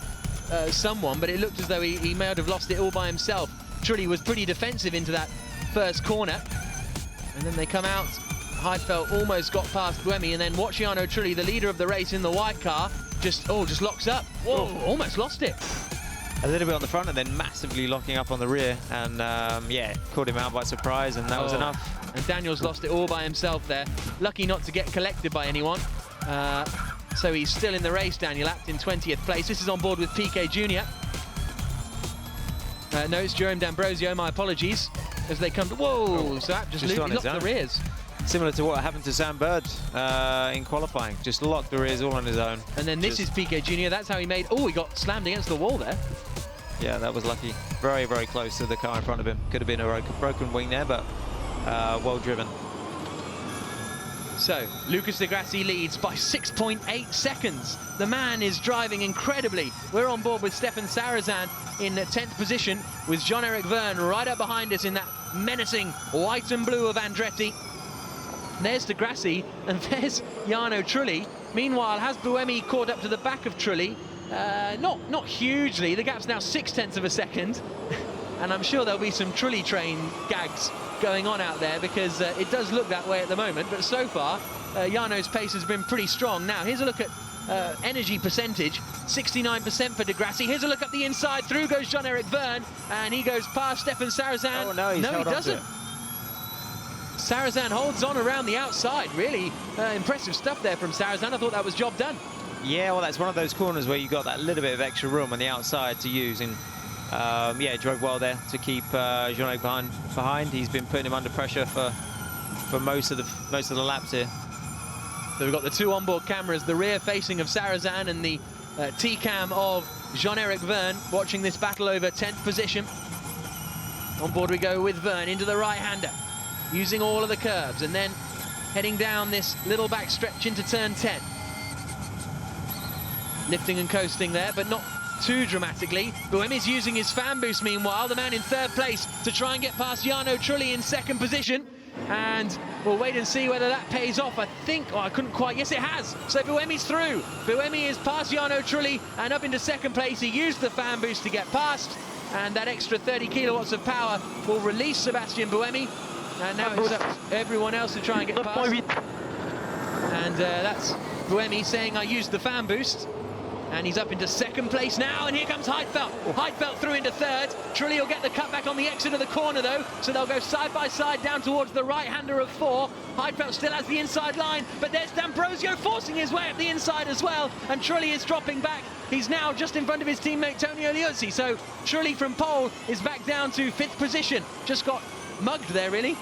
someone, but it looked as though he may have lost it all by himself. Trulli was pretty defensive into that first corner. And then they come out. Heidfeld almost got past Buemi, and then watch Jarno Trulli, the leader of the race in the white car, just locks up. Whoa, almost lost it. A little bit on the front and then massively locking up on the rear, and yeah, caught him out by surprise, and that was enough. And Daniel's lost it all by himself there. Lucky not to get collected by anyone. So he's still in the race, Daniel Abt, in 20th place. This is on board with Piquet Jr. No, it's Jerome D'Ambrosio, my apologies, as they come to... Whoa, so Abt just locked the rears. Similar to what happened to Sam Bird in qualifying, just locked the rears all on his own. And then this is Piquet Jr., that's how he made... Oh, he got slammed against the wall there. Yeah, that was lucky. Very, very close to the car in front of him. Could have been a broken wing there, but well driven. So, Lucas Di Grassi leads by 6.8 seconds. The man is driving incredibly. We're on board with Stefan Sarazan in 10th position, with Jean-Eric Verne right up behind us in that menacing white and blue of Andretti. There's Di Grassi, and there's Jarno Trulli. Meanwhile, has Buemi caught up to the back of Trulli? Not hugely. The gap's now 0.6 of a second. And I'm sure there'll be some Trulli train gags going on out there, because it does look that way at the moment. But so far, Jarno's pace has been pretty strong. Now, here's a look at energy percentage. 69% for Di Grassi. Here's a look up the inside. Through goes Jean-Eric Verne, and he goes past Stefan Sarazan. Oh, no, he doesn't. Sarazan holds on around the outside. Really impressive stuff there from Sarazan. I thought that was job done. Yeah, well, that's one of those corners where you got that little bit of extra room on the outside to use, and yeah, he drove well there to keep Jean-Eric behind. He's been putting him under pressure for most of the laps here. So we've got the two onboard cameras, the rear facing of Sarazan and the T-cam of Jean-Eric Verne, watching this battle over 10th position. On board we go with Verne into the right-hander, using all of the curves, and then heading down this little back stretch into turn 10. Lifting and coasting there, but not too dramatically. Buemi's using his fan boost meanwhile, the man in 3rd place, to try and get past Jarno Trulli in 2nd position. And we'll wait and see whether that pays off. I think, I couldn't quite, yes it has. So Buemi's through. Buemi is past Jarno Trulli and up into 2nd place. He used the fan boost to get past, and that extra 30 kilowatts of power will release Sebastian Buemi. And now it's up to everyone else to try and get past. And that's Buemi saying, I used the fan boost. And he's up into 2nd place now, and here comes Heidfeld. Heidfeld through into 3rd. Trulli will get the cut back on the exit of the corner, though, so they'll go side by side down towards the right-hander of 4. Heidfeld still has the inside line, but there's D'Ambrosio forcing his way up the inside as well, and Trulli is dropping back. He's now just in front of his teammate Tonio Liuzzi, so Trulli from pole is back down to 5th position. Just got mugged there, really.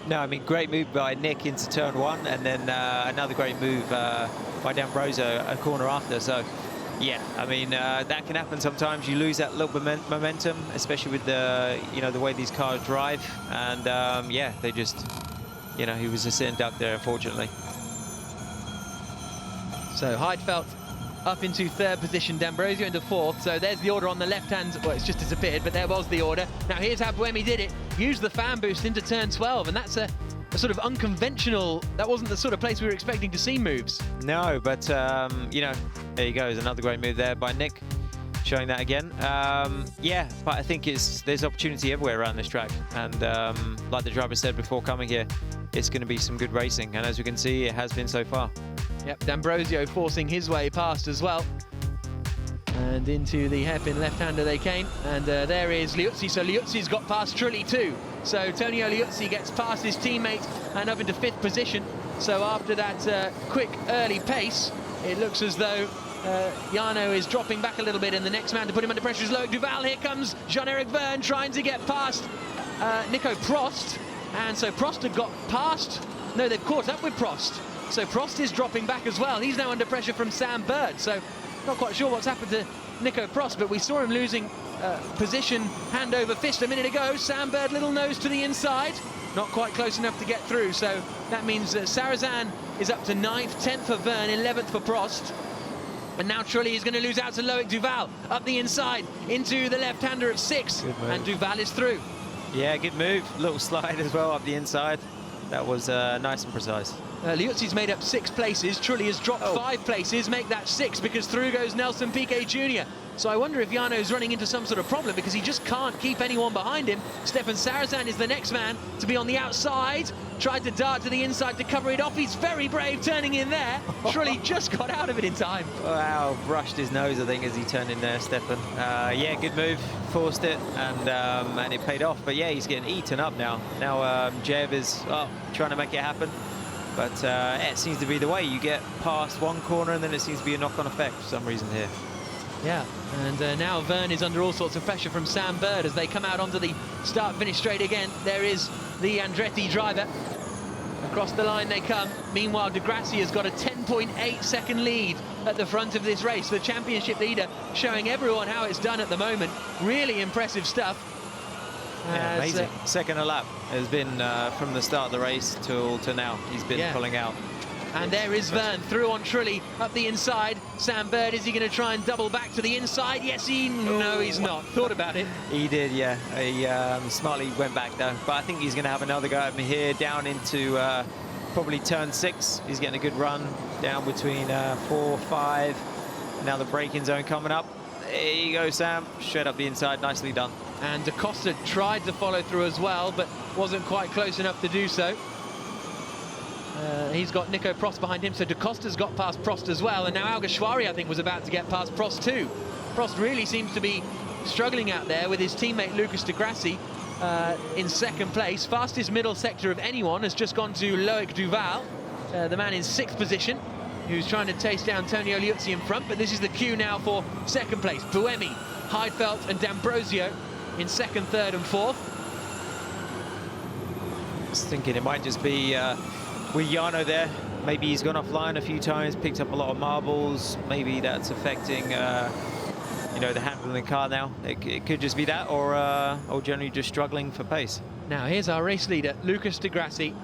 No, I mean, great move by Nick into turn 1, and then another great move by D'Ambrosio a corner after. So, yeah, I mean, that can happen sometimes. You lose that little momentum, especially with the, the way these cars drive. And yeah, they just, he was a sitting duck there, unfortunately. So Heidfeld up into 3rd position, D'Ambrosio into 4th. So there's the order on the left hand. Well, it's just disappeared, but there was the order. Now here's how Buemi did it. Used the fan boost into turn 12, and that's a sort of unconventional, that wasn't the sort of place we were expecting to see moves. No, but, there you go. There's another great move there by Nick, showing that again. Yeah, but I think there's opportunity everywhere around this track. And like the driver said before coming here, it's going to be some good racing. And as we can see, it has been so far. Yep, D'Ambrosio forcing his way past as well. And into the hairpin left-hander they came. And there is Liuzzi. So Liuzzi's got past Trulli too. So Tonio Liuzzi gets past his teammate and up into 5th position. So after that quick early pace, it looks as though Jarno is dropping back a little bit, and the next man to put him under pressure is Loic Duval. Here comes Jean-Eric Verne trying to get past Nico Prost. And so Prost had got past, no, they've caught up with Prost. So Prost is dropping back as well. He's now under pressure from Sam Bird. So not quite sure what's happened to Nico Prost, but we saw him losing position hand over fist a minute ago. Sam Bird, little nose to the inside. Not quite close enough to get through. So that means that Sarazan is up to 9th, 10th for Verne, 11th for Prost. And now Trulli is going to lose out to Loic Duval. Up the inside into the left-hander of 6. And Duval is through. Yeah, good move. Little slide as well up the inside. That was nice and precise. Liuzzi's made up 6 places. Trulli has dropped 5 places, make that 6, because through goes Nelson Piquet Jr. So I wonder if Jarno's running into some sort of problem, because he just can't keep anyone behind him. Stefan Sarazan is the next man to be on the outside. Tried to dart to the inside to cover it off. He's very brave turning in there. Trulli just got out of it in time. Wow, brushed his nose, I think, as he turned in there, Stefan. Yeah, good move, forced it, and it paid off. But yeah, he's getting eaten up now. Now Jev is trying to make it happen. But it seems to be the way. You get past one corner and then it seems to be a knock-on effect for some reason here. Yeah, and now Verne is under all sorts of pressure from Sam Bird as they come out onto the start-finish straight again. There is the Andretti driver. Across the line they come. Meanwhile, Di Grassi has got a 10.8 second lead at the front of this race. The championship leader showing everyone how it's done at the moment. Really impressive stuff. Yeah, amazing. Second a lap has been from the start of the race to now. He's been pulling out. And there is Verne through on Trulli up the inside. Sam Bird, is he going to try and double back to the inside? Yes, no, he's not. Thought about it. He did, yeah. He smartly went back though. But I think he's going to have another go at me here down into probably turn 6. He's getting a good run down between 4, 5. Now the braking zone coming up. There you go, Sam. Straight up the inside. Nicely done. And Da Costa tried to follow through as well, but wasn't quite close enough to do so. He's got Nico Prost behind him, so Da Costa's got past Prost as well, and now Alguersuari, I think, was about to get past Prost too. Prost really seems to be struggling out there with his teammate Lucas Di Grassi in second place. Fastest middle sector of anyone has just gone to Loic Duval, the man in 6th position, who's trying to chase down Antonio Liuzzi in front, but this is the queue now for second place. Buemi, Heidfeld and D'Ambrosio in 2nd, 3rd and 4th. I was thinking it might just be with Jarno there. Maybe he's gone offline a few times, picked up a lot of marbles. Maybe that's affecting, you know, the handling of the car now. It could just be that, or generally just struggling for pace. Now here's our race leader, Lucas Di Grassi.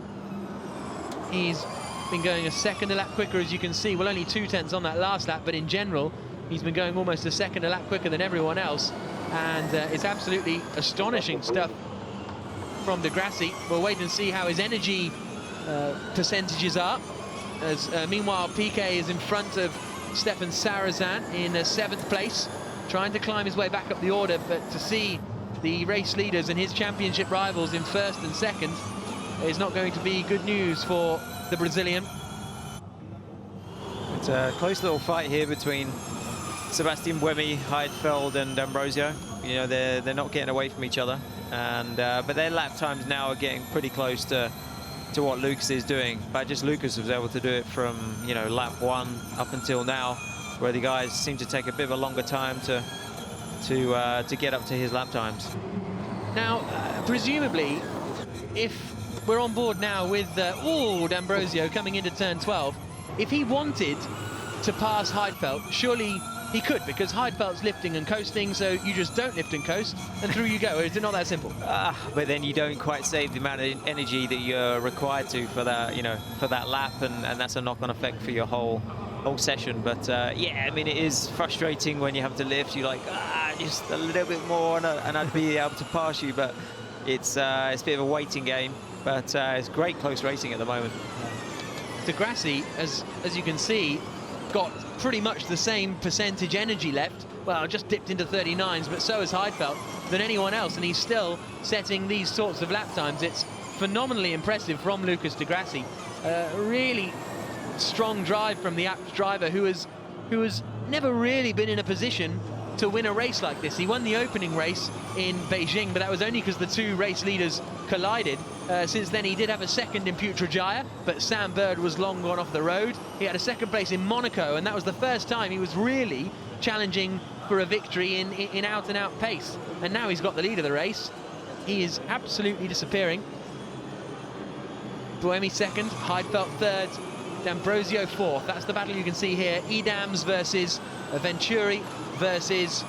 He's been going a second a lap quicker, as you can see. Well, only 2/10 on that last lap, but in general, he's been going almost a second a lap quicker than everyone else. And it's absolutely astonishing stuff from Di Grassi. We'll wait and see how his energy percentages are. As meanwhile, Piquet is in front of Stefan Sarazan in 7th place, trying to climb his way back up the order. But to see the race leaders and his championship rivals in 1st and 2nd is not going to be good news for the Brazilian. It's a close little fight here between Sebastian Buemi, Heidfeld and D'Ambrosio. You know, they're not getting away from each other, and but their lap times now are getting pretty close to what Lucas is doing. But just Lucas was able to do it from, you know, lap 1 up until now, where the guys seem to take a bit of a longer time to get up to his lap times. Now, presumably, if we're on board now with D'Ambrosio coming into turn 12, if he wanted to pass Heidfeld, surely he could, because Heidfeld's lifting and coasting, so you just don't lift and coast, and through you go. Or is it not that simple? But then you don't quite save the amount of energy that you're required to for that, you know, for that lap, and that's a knock-on effect for your whole session. But yeah, I mean, it is frustrating when you have to lift. You're like, just a little bit more, and I'd be able to pass you. But it's a bit of a waiting game. But it's great close racing at the moment. Di Grassi, as you can see, got pretty much the same percentage energy left. Well, just dipped into 39s, but so has Heidfeld, than anyone else, and he's still setting these sorts of lap times. It's phenomenally impressive from Lucas Di Grassi. Really strong drive from the Apt driver, who has never really been in a position to win a race like this. He won the opening race in Beijing, but that was only because the two race leaders collided. Since then, he did have a second in Putrajaya, but Sam Bird was long gone off the road. He had a second place in Monaco, and that was the first time he was really challenging for a victory in out-and-out pace. And now he's got the lead of the race. He is absolutely disappearing. Buemi 2nd, Heidfeld 3rd, D'Ambrosio 4th. That's the battle you can see here. Edams versus Venturi versus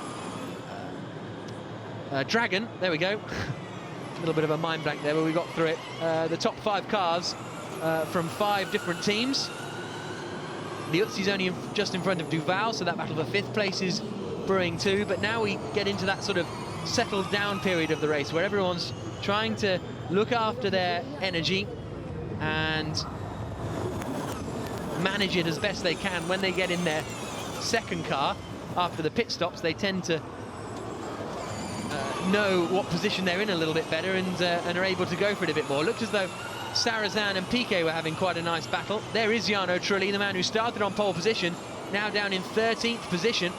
Dragon. There we go. A little bit of a mind blank there, but we got through it. The top 5 cars from 5 different teams. Liuzzi's only just in front of Duval, so that battle for 5th place is brewing too. But now we get into that sort of settled down period of the race where everyone's trying to look after their energy and manage it as best they can. When they get in their second car after the pit stops, they tend to know what position they're in a little bit better and are able to go for it a bit more. Looked as though Sarrazin and Piquet were having quite a nice battle. There is Jarno Trulli, the man who started on pole position, now down in 13th position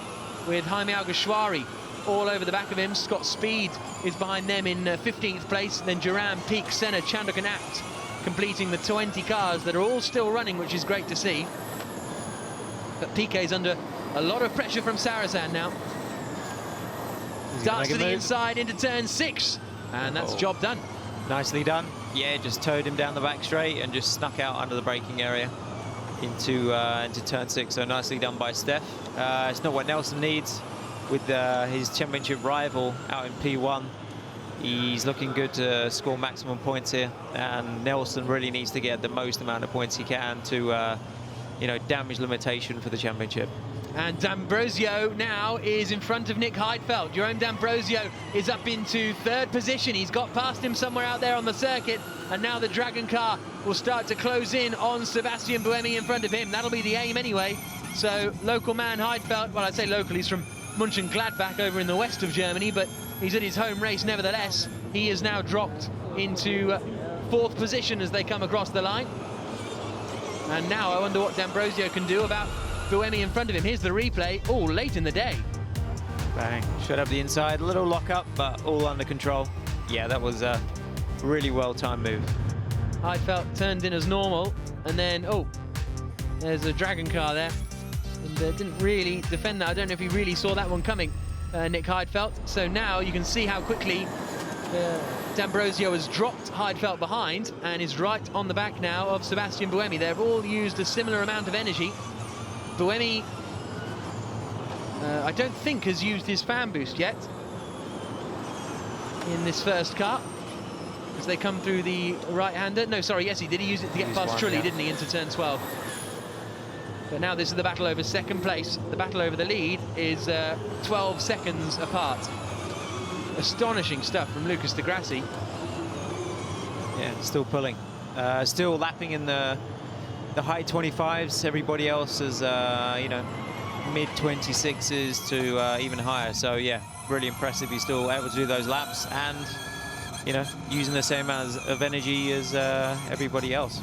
with Jaime Alguersuari all over the back of him. Scott Speed is behind them in 15th place. Then Duran, Peak, Senna, Chandok and Abt completing the 20 cars that are all still running, which is great to see. But Piquet's under a lot of pressure from Sarrazin now. Starts to the inside into turn 6, and that's job done. Nicely done. Yeah, just towed him down the back straight and just snuck out under the braking area into turn 6. So nicely done by Steph. It's not what Nelson needs with his championship rival out in P1. He's looking good to score maximum points here, and Nelson really needs to get the most amount of points he can to, you know, damage limitation for the championship. And D'Ambrosio now is in front of Nick Heidfeld. Jerome D'Ambrosio is up into 3rd position. He's got past him somewhere out there on the circuit, and now the Dragon car will start to close in on Sebastian Buemi in front of him. That'll be the aim anyway. So local man Heidfeld, well, I say local, he's from Mönchengladbach over in the west of Germany, but he's at his home race nevertheless. He is now dropped into 4th position as they come across the line. And now I wonder what D'Ambrosio can do about Buemi in front of him. Here's the replay. Oh, late in the day. Bang. Shut up the inside. Little lock up, but all under control. Yeah, that was a really well-timed move. Heidfeld turned in as normal, and then, oh, there's a Dragon car there. And didn't really defend that. I don't know if he really saw that one coming, Nick Heidfeld. So now you can see how quickly D'Ambrosio has dropped Heidfeld behind and is right on the back now of Sebastian Buemi. They've all used a similar amount of energy. Buemi, I don't think has used his fan boost yet in this first car as they come through the right-hander. No, sorry, yes, he did. He used it to get past Trulli, didn't he, into turn 12. But now this is the battle over 2nd place. The battle over the lead is 12 seconds apart. Astonishing stuff from Lucas Di Grassi. Yeah, still pulling. Still lapping in the high 25s. Everybody else is, you know, mid 26s to even higher. So yeah, really impressive. He's still able to do those laps and, you know, using the same amount of energy as everybody else.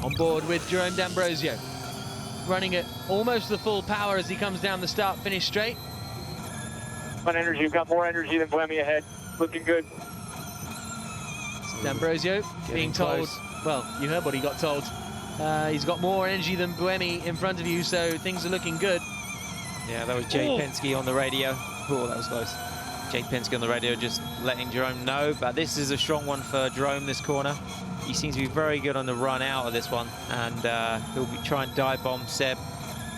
On board with Jerome D'Ambrosio, running at almost the full power as he comes down the start-finish straight. On energy, you've got more energy than Buemi ahead. Looking good. D'Ambrosio being told, well, you heard what he got told. He's got more energy than Buemi in front of you, so things are looking good. Yeah, that was Jay Penske on the radio. Oh, that was close. Jay Penske on the radio just letting Jerome know, but this is a strong one for Jerome, this corner. He seems to be very good on the run out of this one, and he'll be trying to dive bomb Seb.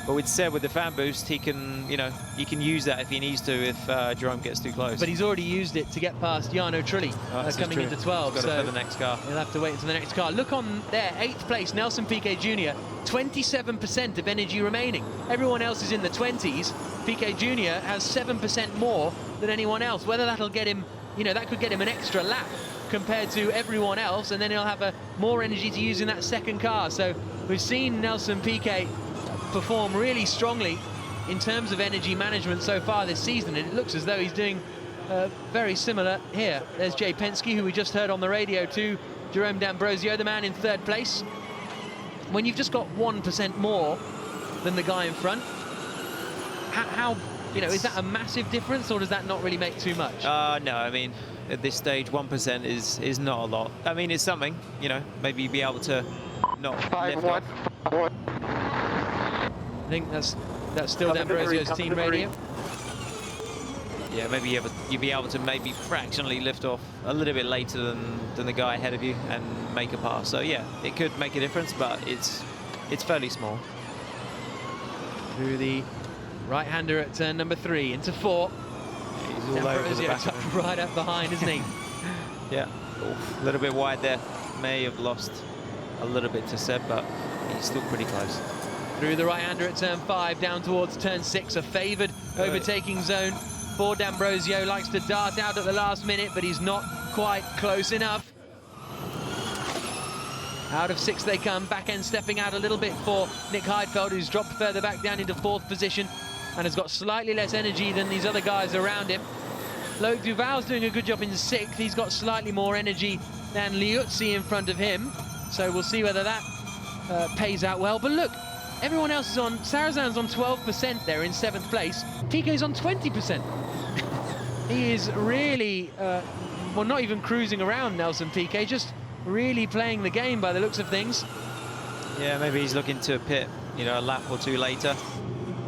But with Seb, with the fan boost, he can, you know, he can use that if he needs to, if Jerome gets too close. But he's already used it to get past Jarno Trulli coming into 12. He's got it for the next car. He'll have to wait until the next car. Look on there, 8th place, Nelson Piquet Jr., 27% of energy remaining. Everyone else is in the 20s. Piquet Jr. has 7% more than anyone else. Whether that'll get him, you know, that could get him an extra lap compared to everyone else, and then he'll have more energy to use in that second car. So we've seen Nelson Piquet perform really strongly in terms of energy management so far this season, and it looks as though he's doing very similar here. There's Jay Penske, who we just heard on the radio, to Jerome D'Ambrosio, the man in 3rd place. When you've just got 1% more than the guy in front, how you know, is that a massive difference, or does that not really make too much? No, I mean, at this stage, 1% is not a lot. I mean, it's something, you know, maybe be able to not lift off. I think that's still D'Ambrosio's team radio. Yeah, maybe you'd be able to maybe fractionally lift off a little bit later than the guy ahead of you and make a pass. So yeah, it could make a difference, but it's fairly small. Through the right-hander at turn number 3 into 4. He's all over the back of him. Right up behind, isn't he? Yeah, a little bit wide there. May have lost a little bit to Seb, but he's still pretty close. Through the right-hander at turn 5, down towards turn 6, a favoured overtaking zone for D'Ambrosio. Likes to dart out at the last minute, but he's not quite close enough. Out of 6 they come, back end stepping out a little bit for Nick Heidfeld, who's dropped further back down into 4th position and has got slightly less energy than these other guys around him. Loic Duval's doing a good job in 6th. He's got slightly more energy than Liuzzi in front of him, so we'll see whether that pays out well. But look, everyone else is on, Sarazan's on 12% there in 7th place. Piquet's on 20%. He is really, well, not even cruising around Nelson Piquet, just really playing the game by the looks of things. Yeah, maybe he's looking to pit, you know, a lap or 2 later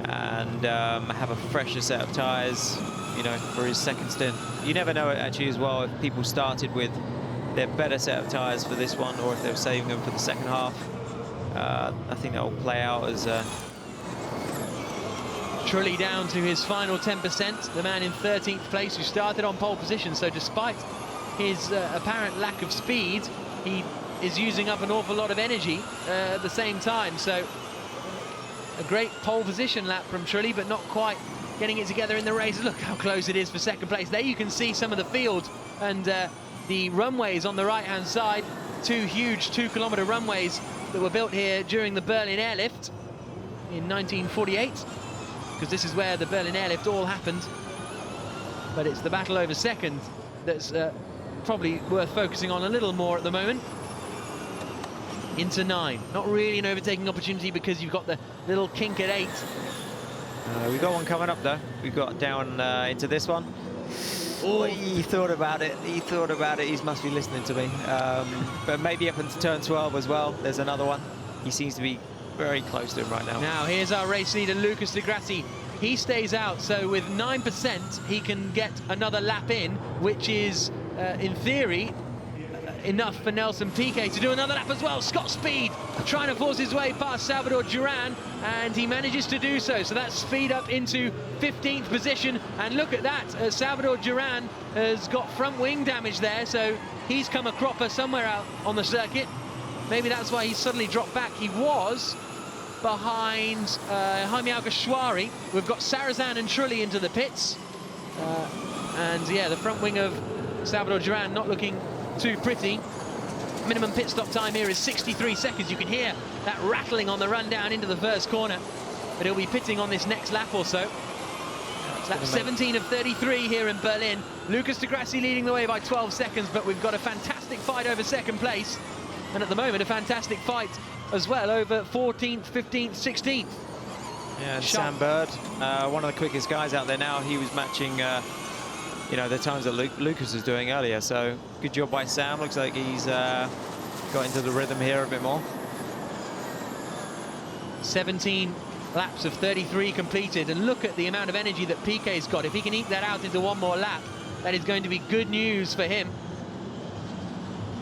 and have a fresher set of tyres, you know, for his second stint. You never know actually as well if people started with their better set of tyres for this one or if they were saving them for the second half. I think that will play out as Trulli down to his final 10%, the man in 13th place who started on pole position, so despite his apparent lack of speed, he is using up an awful lot of energy at the same time. So a great pole position lap from Trulli, but not quite getting it together in the race. Look how close it is for second place. There you can see some of the field and the runways on the right-hand side. 2 huge 2-kilometer runways that were built here during the Berlin airlift in 1948, because this is where the Berlin airlift all happened. But it's the battle over second that's probably worth focusing on a little more at the moment. Into 9, not really an overtaking opportunity because you've got the little kink at 8. we've got one coming up though. We've got down into this one. Oh, he thought about it. He thought about it. He must be listening to me. But maybe up into turn 12 as well. There's another one. He seems to be very close to him right now. Now here's our race leader, Lucas Di Grassi. He stays out, so with 9% he can get another lap in, which is in theory enough for Nelson Piquet to do another lap as well. Scott Speed trying to force his way past Salvador Duran, and he manages to do so. So that's Speed up into 15th position, and look at that, Salvador Duran has got front wing damage there, so he's come a cropper somewhere out on the circuit. Maybe that's why he's suddenly dropped back. He was behind Jaime Alguersuari. We've got Sarazan and Trulli into the pits, and yeah, the front wing of Salvador Duran not looking too pretty. Minimum pit stop time here is 63 seconds. You can hear that rattling on the run down into the first corner, but he'll be pitting on this next lap or so. Lap 17 of 33 here in Berlin. Lucas Di Grassi leading the way by 12 seconds, but we've got a fantastic fight over second place, and at the moment a fantastic fight as well over 14th, 15th, 16th. Yeah, and Sam Bird, one of the quickest guys out there now. He was matching you know, the times that Lucas was doing earlier, so good job by Sam. Looks like he's got into the rhythm here a bit more. 17 laps of 33 completed, and look at the amount of energy that Piquet's got. If he can eke that out into one more lap, that is going to be good news for him,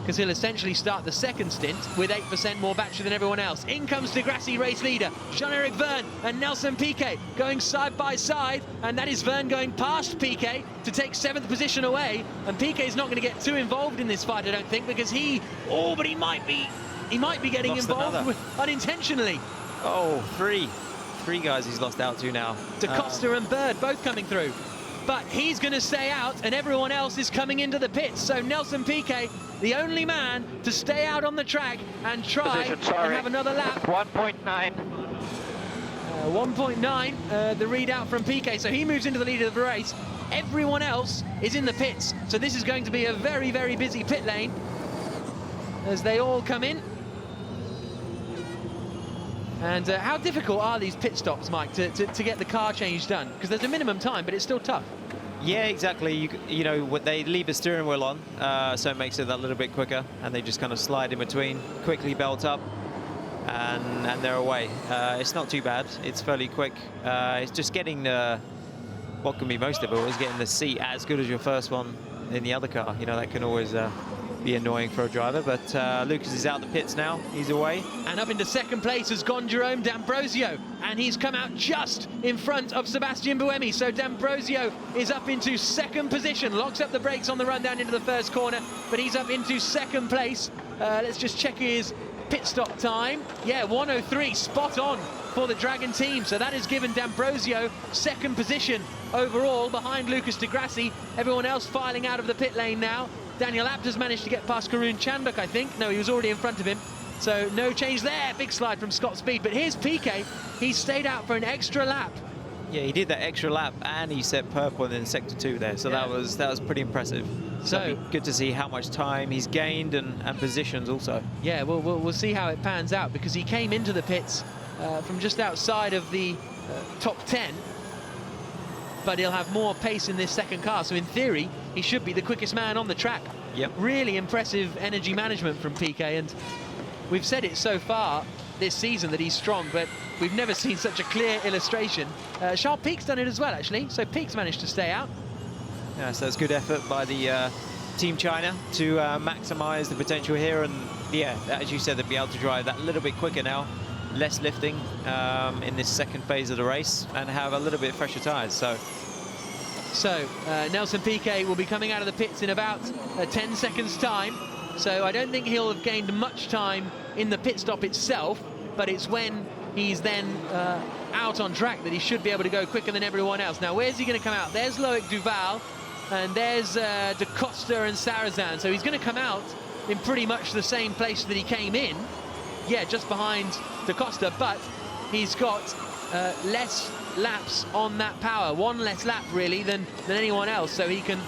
because he'll essentially start the second stint with 8% more battery than everyone else. In comes Di Grassi, race leader, Jean-Eric Vergne and Nelson Piquet going side by side, and that is Vergne going past Piquet to take 7th position away, and Piquet's not going to get too involved in this fight, I don't think, because he might be getting involved unintentionally. Oh, three guys he's lost out to now. Da Costa and Bird both coming through, but he's going to stay out and everyone else is coming into the pits, so Nelson Piquet, the only man to stay out on the track and try and have another lap. 1.9. 1.9, the readout from Piquet, so he moves into the lead of the race. Everyone else is in the pits, so this is going to be a very, very busy pit lane as they all come in. And how difficult are these pit stops, Mike, to get the car change done? Because there's a minimum time, but it's still tough. Yeah, exactly. You know, they leave the steering wheel on, so it makes it a little bit quicker, and they just kind of slide in between, quickly belt up, and they're away. It's not too bad. It's fairly quick. It's just getting what can be most difficult is getting the seat as good as your first one in the other car. You know, that can always be annoying for a driver, but Lucas is out the pits now. He's away. And up into second place has gone Jerome D'Ambrosio, and he's come out just in front of Sebastian Buemi. So D'Ambrosio is up into second position, locks up the brakes on the run down into the first corner, but he's up into second place. Let's just check his pit stop time. Yeah, 1:03, spot on for the Dragon team. So that has given D'Ambrosio second position overall behind Lucas Di Grassi. Everyone else filing out of the pit lane now. Daniel Abt has managed to get past Karun Chandok, I think. No, he was already in front of him. So no change there. Big slide from Scott Speed. But here's Piquet. He stayed out for an extra lap. Yeah, he did that extra lap and he set purple in sector 2 there. So that was pretty impressive. So good to see how much time he's gained and positions also. Yeah, we'll see how it pans out, because he came into the pits from just outside of the top 10. But he'll have more pace in this second car. So in theory, he should be the quickest man on the track. Yep. Really impressive energy management from Piquet. And we've said it so far this season that he's strong, but we've never seen such a clear illustration. Charles Pique's done it as well, actually. So Pique's managed to stay out. Yeah, so it's good effort by the Team China to maximise the potential here. And yeah, as you said, they'll be able to drive that little bit quicker now. Less lifting in this second phase of the race and have a little bit fresher tyres. So Nelson Piquet will be coming out of the pits in about 10 seconds time. So I don't think he'll have gained much time in the pit stop itself, but it's when he's then out on track that he should be able to go quicker than everyone else. Now, where's he going to come out? There's Loic Duval, and there's Da Costa and Sarrazin. So he's going to come out in pretty much the same place that he came in. Yeah, just behind Da Costa, but he's got less laps on that power. One less lap, really, than anyone else. So he can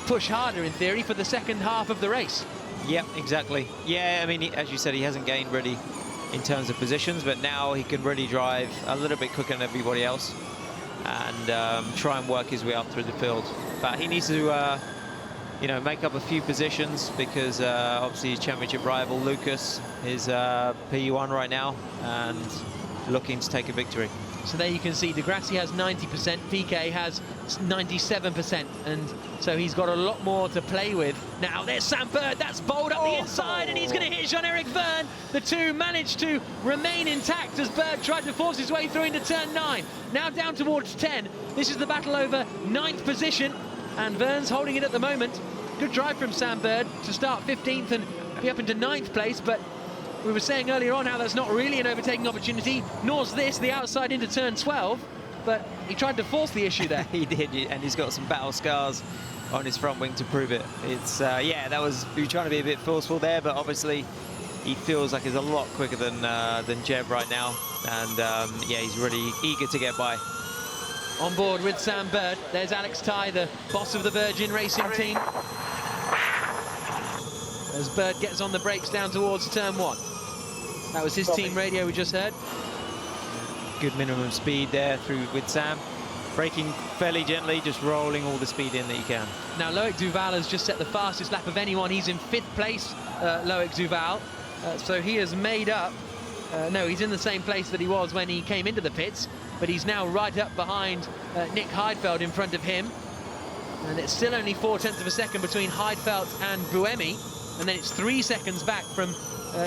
push harder, in theory, for the second half of the race. Yep, exactly. Yeah, I mean, as you said, he hasn't gained really in terms of positions, but now he can really drive a little bit quicker than everybody else and try and work his way up through the field. But he needs to, you know, make up a few positions, because obviously his championship rival Lucas is P1 right now and looking to take a victory. So there you can see De Grassi has 90%, Piquet has 97%, and so he's got a lot more to play with. Now there's Sam Bird, that's bowled up the inside, and he's going to hit Jean-Eric Vergne. The two managed to remain intact as Bird tried to force his way through into turn 9. Now down towards 10. This is the battle over 9th position, and Vergne's holding it at the moment. Good drive from Sam Bird to start 15th and be up into 9th place, but we were saying earlier on how that's not really an overtaking opportunity, nor's this, the outside into turn 12, but he tried to force the issue there. He did, and he's got some battle scars on his front wing to prove it. It's, yeah, he was trying to be a bit forceful there, but obviously he feels like he's a lot quicker than Jeb right now, and yeah, he's really eager to get by. On board with Sam Bird, there's Alex Ty, the boss of the Virgin Racing team. As Bird gets on the brakes down towards turn 1. That was his team radio we just heard. Good minimum speed there through with Sam. Braking fairly gently, just rolling all the speed in that you can. Now Loic Duval has just set the fastest lap of anyone. He's in 5th place, Loic Duval. So he has made up. No, he's in the same place that he was when he came into the pits, but he's now right up behind Nick Heidfeld in front of him. And it's still only 0.4 of a second between Heidfeld and Buemi. And then it's 3 seconds back from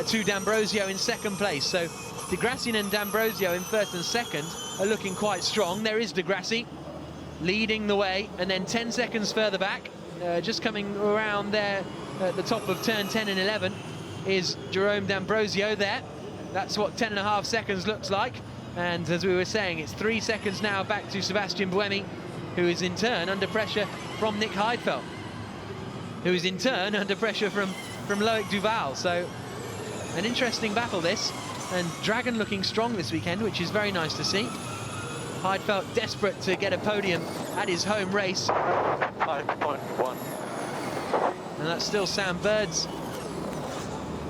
to D'Ambrosio in 2nd place. So De Grassi and D'Ambrosio in 1st and 2nd are looking quite strong. There is De Grassi leading the way, and then 10 seconds further back, just coming around there at the top of turn 10 and 11, is Jerome D'Ambrosio there. That's what 10.5 seconds looks like. And as we were saying, it's 3 seconds now back to Sebastian Buemi, who is in turn under pressure from Nick Heidfeld, who is in turn under pressure from Loic Duval. So an interesting battle this, and Dragon looking strong this weekend, which is very nice to see. Heidfeld desperate to get a podium at his home race. 5.1. And that's still Sam Bird's,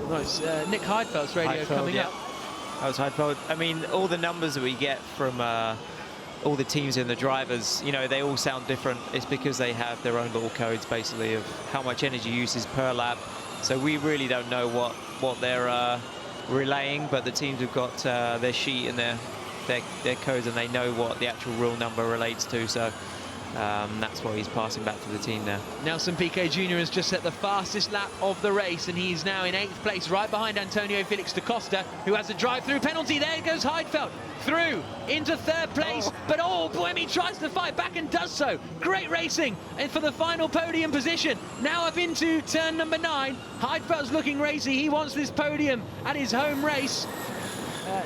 no, it's Nick Heidfeld's radio coming up. That was Heidfeld. I mean, all the numbers that we get from all the teams and the drivers, you know, they all sound different. It's because they have their own little codes, basically, of how much energy use is per lap. So we really don't know what they're relaying, but the teams have got their sheet and their codes, and they know what the actual real number relates to. So that's what he's passing back to the team now. Nelson Piquet Jr. has just set the fastest lap of the race, and he's now in 8th place, right behind Antonio Felix da Costa, who has a drive-through penalty. There goes Heidfeld through into 3rd place, but Buemi tries to fight back and does so. Great racing, and for the final podium position. Now up into turn number 9. Heidfeld's looking racy. He wants this podium at his home race.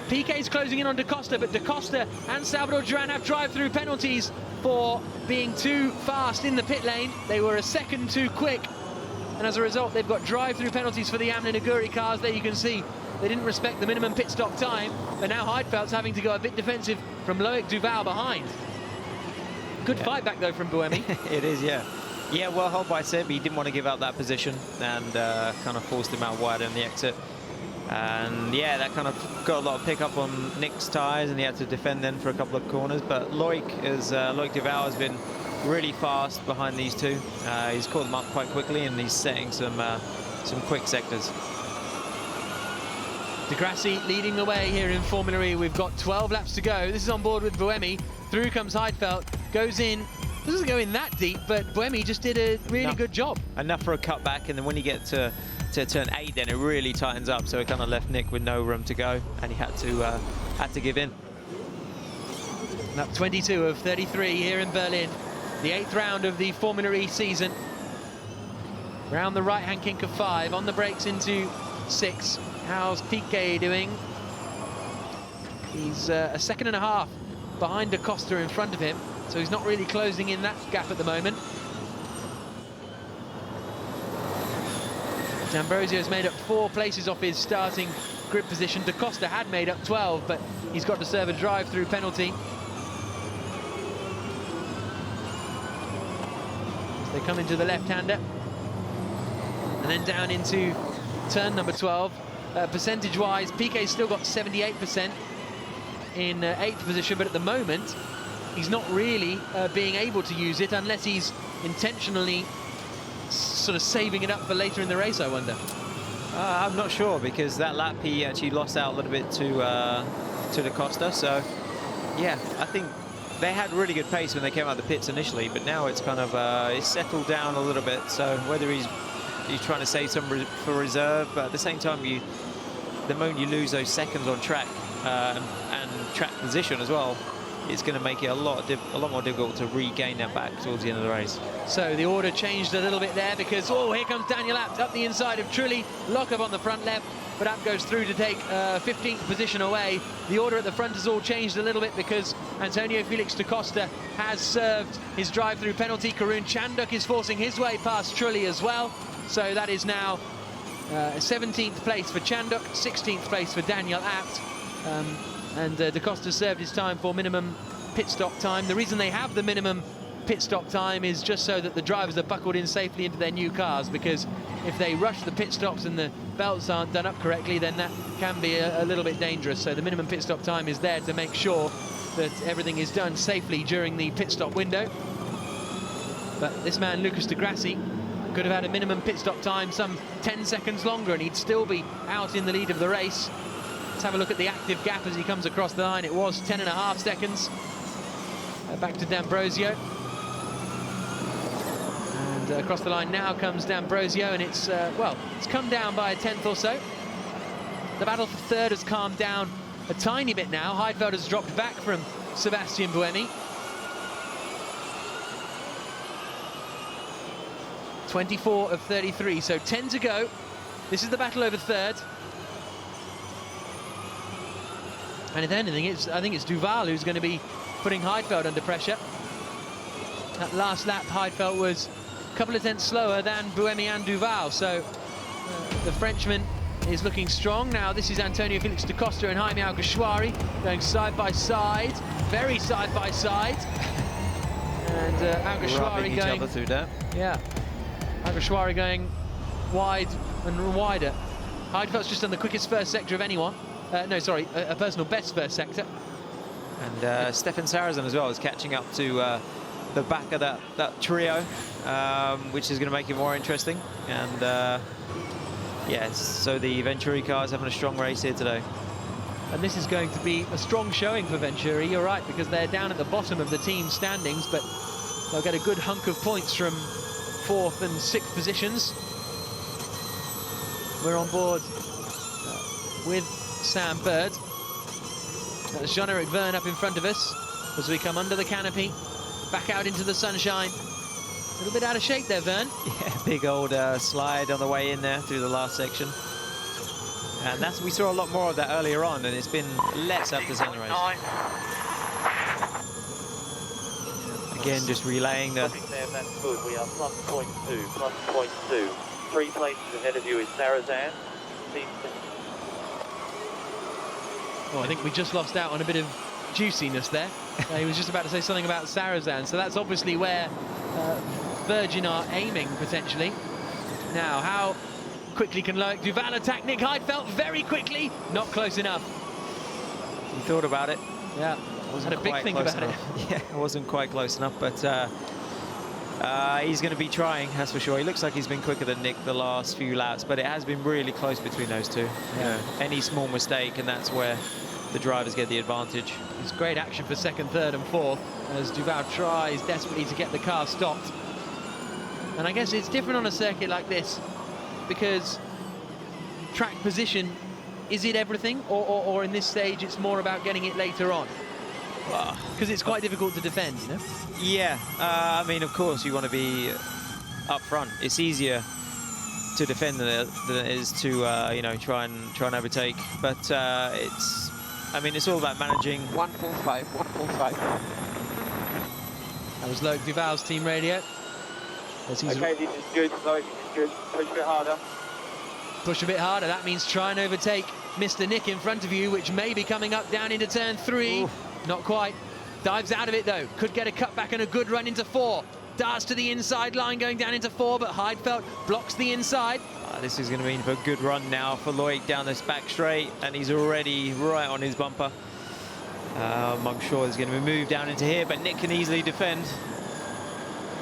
Piquet's closing in on da Costa, but da Costa and Salvador Duran have drive-through penalties for being too fast in the pit lane. They were a second too quick, and as a result they've got drive-through penalties for the Amna Naguri cars. There you can see they didn't respect the minimum pit stop time, but now Heidfeld's having to go a bit defensive from Loic Duval behind. Good fight back though from Buemi. It is, yeah. Yeah, well held by Seb. He didn't want to give up that position and kind of forced him out wide on the exit. And yeah, that kind of got a lot of pickup on Nick's tyres, and he had to defend then for a couple of corners. But Loic Duval has been really fast behind these two. He's caught them up quite quickly, and he's setting some quick sectors. De Grassi leading the way here in Formula E. We've got 12 laps to go. This is on board with Buemi. Through comes Heidfeld, goes in. Doesn't go in that deep, but Buemi just did a really good job. Enough for a cutback, and then when you get to turn 8, then it really tightens up. So it kind of left Nick with no room to go, and he had to give in. Lap 22 of 33 here in Berlin. The 8th round of the Formula E season. Round the right-hand kink of 5, on the brakes into 6. How's Piquet doing? He's a second and a half behind Da Costa in front of him, so he's not really closing in that gap at the moment. D'Ambrosio's made up 4 places off his starting grid position. Da Costa had made up 12, but he's got to serve a drive-through penalty. As they come into the left-hander, and then down into turn number 12. Percentage-wise, Piquet's still got 78% in 8th position, but at the moment, he's not really being able to use it unless he's intentionally sort of saving it up for later in the race, I wonder. I'm not sure, because that lap he actually lost out a little bit to Da Costa. So, yeah, I think they had really good pace when they came out of the pits initially, but now it's kind of it's settled down a little bit. So whether he's trying to save some for reserve, but at the same time, the moment you lose those seconds on track and track position as well, it's going to make it a lot more difficult to regain that back towards the end of the race. So the order changed a little bit there, because, oh, here comes Daniel Abt up the inside of Trulli. Lock up on the front left, but Abt goes through to take 15th position away. The order at the front has all changed a little bit because Antonio Felix da Costa has served his drive-through penalty. Karun Chanduk is forcing his way past Trulli as well. So that is now 17th place for Chanduk, 16th place for Daniel Abt. And Da Costa served his time for minimum pit stop time. The reason they have the minimum pit stop time is just so that the drivers are buckled in safely into their new cars, because if they rush the pit stops and the belts aren't done up correctly, then that can be a little bit dangerous. So the minimum pit stop time is there to make sure that everything is done safely during the pit stop window. But this man, Lucas de Grassi, could have had a minimum pit stop time some 10 seconds longer, and he'd still be out in the lead of the race. Let's have a look at the active gap as he comes across the line. It was 10.5 seconds. Back to D'Ambrosio. And across the line now comes D'Ambrosio, and it's, well, it's come down by a 10th or so. The battle for third has calmed down a tiny bit now. Heidfeld has dropped back from Sebastian Buemi. 24 of 33, so 10 to go. This is the battle over third. And if anything, I think it's Duval who's going to be putting Heidfeld under pressure. That last lap, Heidfeld was a couple of tenths slower than Buemi and Duval, so the Frenchman is looking strong. Now this is Antonio Felix da Costa and Jaime Alguersuari going side by side, very side by side. And Alguersuari going... each other through that. Yeah. Alguersuari going wide and wider. Heidfeld's just done the quickest first sector of anyone. No, sorry, a personal best first sector. And Stefan Sarrazin as well is catching up to the back of that trio, which is going to make it more interesting. And yes, so the Venturi car is having a strong race here today. And this is going to be a strong showing for Venturi, you're right, because they're down at the bottom of the team standings, but they'll get a good hunk of points from 4th and 6th positions. We're on board with Sam Bird. That's Jean-Eric Verne up in front of us as we come under the canopy, back out into the sunshine. A little bit out of shape there, Verne. Yeah, big old slide on the way in there through the last section. And we saw a lot more of that earlier on, and it's been less up to center race. Again, just relaying the... That's good. We are +0.2. 3 places ahead of you is Sarrazin. Oh, I think we just lost out on a bit of juiciness there. He was just about to say something about Sarazan, so that's obviously where Virgin are aiming, potentially. Now, how quickly can Loic Duval attack Nick Heidfeld? Very quickly, not close enough. He thought about it. Yeah, had a big think about it. Yeah, it wasn't quite close enough, but he's going to be trying, that's for sure. He looks like he's been quicker than Nick the last few laps, but it has been really close between those two. Yeah. Any small mistake, and that's where the drivers get the advantage. It's great action for second, third and fourth as Duval tries desperately to get the car stopped. And I guess it's different on a circuit like this because track position, is it everything? Or in this stage it's more about getting it later on? Because it's quite difficult to defend, you know? Yeah, I mean, of course, you want to be up front. It's easier to defend than it is to, you know, try and overtake. But it's, I mean, it's all about managing. 145, 145. That was Loic Duval's team radio. Okay, this is good. Loic is good. Push a bit harder. Push a bit harder. That means try and overtake Mr. Nick in front of you, which may be coming up down into turn 3. Ooh. Not quite. Dives out of it though. Could get a cutback and a good run into 4. Darts to the inside line going down into 4, but Heidfeld blocks the inside. This is going to mean for a good run now for Loic down this back straight, and he's already right on his bumper. I'm sure there's going to be a move down into here, but Nick can easily defend.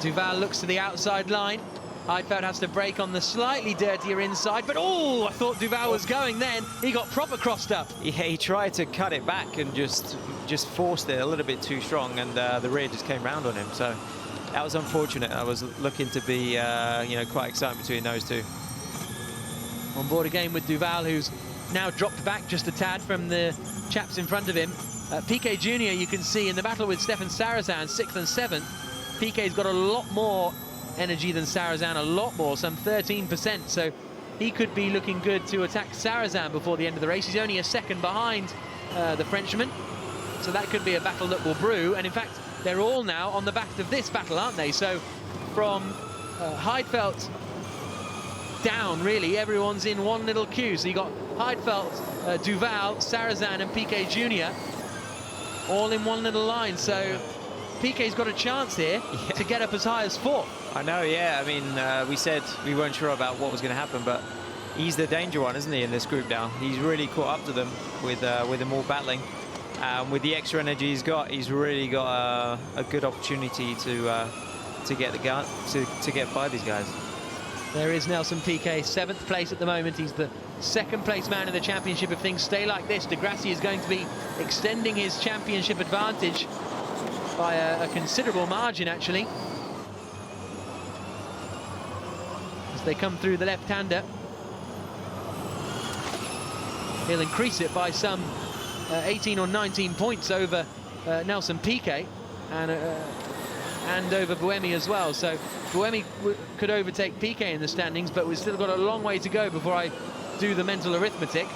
Duval looks to the outside line. Heidfeld has to brake on the slightly dirtier inside, but oh, I thought Duval was going then. He got proper crossed up. Yeah, he tried to cut it back and just forced it a little bit too strong, and the rear just came round on him. So that was unfortunate. I was looking to be, you know, quite exciting between those two. On board again with Duval, who's now dropped back just a tad from the chaps in front of him. Piquet Jr., you can see in the battle with Stefan Sarazan, 6th and 7th. Piquet's got a lot more energy than Sarazan, a lot more, some 13%. So he could be looking good to attack Sarazan before the end of the race. He's only a second behind the Frenchman. So that could be a battle that will brew. And in fact, they're all now on the back of this battle, aren't they? So from Heidfeld down, really, everyone's in one little queue. So you got Heidfeld, Duval, Sarazan and Piquet Jr. all in one little line. So Piquet's got a chance here to get up as high as 4th. I know, yeah. I mean, we said we weren't sure about what was going to happen, but he's the danger one, isn't he, in this group now? He's really caught up to them with them all battling. With the extra energy he's got, he's really got a good opportunity to get the gun to get by these guys. There is Nelson Piquet, 7th place at the moment. He's the 2nd place man in the championship. If things stay like this, De Grassi is going to be extending his championship advantage by a considerable margin, actually. As they come through the left-hander, he'll increase it by some 18 or 19 points over Nelson Piquet and over Buemi as well. So Buemi could overtake Piquet in the standings, but we've still got a long way to go before I do the mental arithmetic,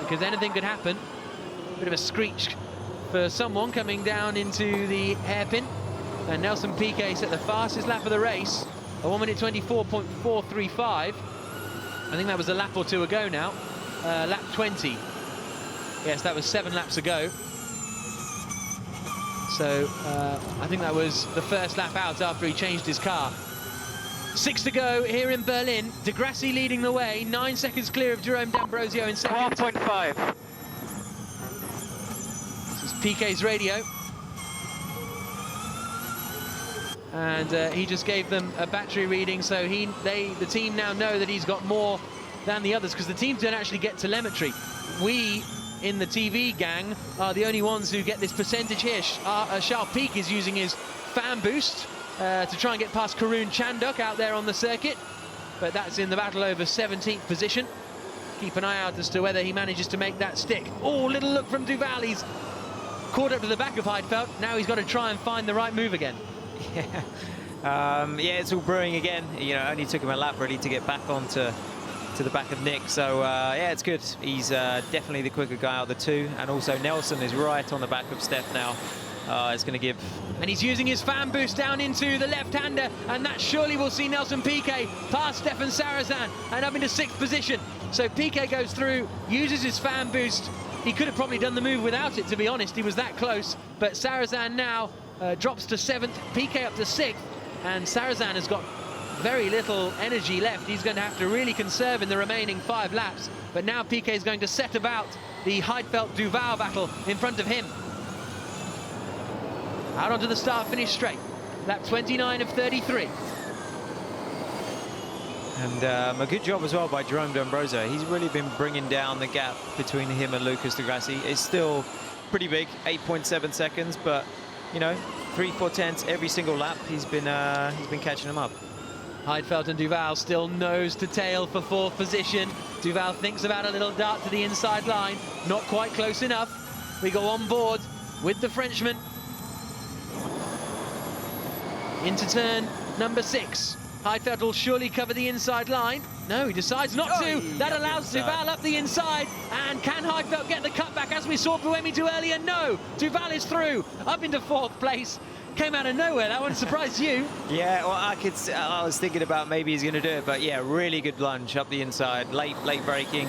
because anything could happen. Bit of a screech for someone coming down into the hairpin, and Nelson Piquet set the fastest lap of the race, a 1:24.435. I think that was a lap or two ago now. Lap 20. Yes, that was 7 laps ago. So I think that was the first lap out after he changed his car. 6 to go here in Berlin. De Grassi leading the way, 9 seconds clear of Jerome D'Ambrosio in second. 12.5. This is Piquet's radio. And he just gave them a battery reading, so the team now know that he's got more than the others, because the teams don't actually get telemetry. We in the TV gang are the only ones who get this percentage here. Charles Pic is using his fan boost to try and get past Karun Chandok out there on the circuit, but that's in the battle over 17th position. Keep an eye out as to whether he manages to make that stick. Oh, little look from Duval. He's caught up to the back of Heidfeld. Now he's got to try and find the right move again. Yeah, it's all brewing again. You know, only took him a lap really to get back onto the back of Nick. So yeah, it's good. He's definitely the quicker guy out of the two, and also Nelson is right on the back of Steph now. It's going to give, and he's using his fan boost down into the left-hander, and that surely will see Nelson Piquet past Stefan Sarazan and up into 6th position. So Piquet goes through, uses his fan boost. he could have probably done the move without it, to be honest. He was that close. But Sarrazin now drops to 7th, Piquet up to 6th, and Sarrazin has got very little energy left. He's going to have to really conserve in the remaining 5 laps. But now Piquet is going to set about the Heidfeld-Duval battle in front of him. Out onto the start-finish straight. Lap 29 of 33. And a good job as well by Jerome D'Ambrosio. He's really been bringing down the gap between him and Lucas Di Grassi. It's still pretty big, 8.7 seconds, but you know, 3/4 tenths every single lap. He's been catching him up. Heidfeld and Duval still nose to tail for 4th position. Duval thinks about a little dart to the inside line. Not quite close enough. We go on board with the Frenchman. Into turn number 6. Heidfeld will surely cover the inside line. No, he decides not to. That allows Duval up the inside. And can Heidfeld get the cutback as we saw Buemi do earlier? No. Duval is through, up into 4th place. Came out of nowhere. That one surprised you. Yeah, well, I was thinking about maybe he's going to do it, but yeah, really good lunge up the inside, late braking.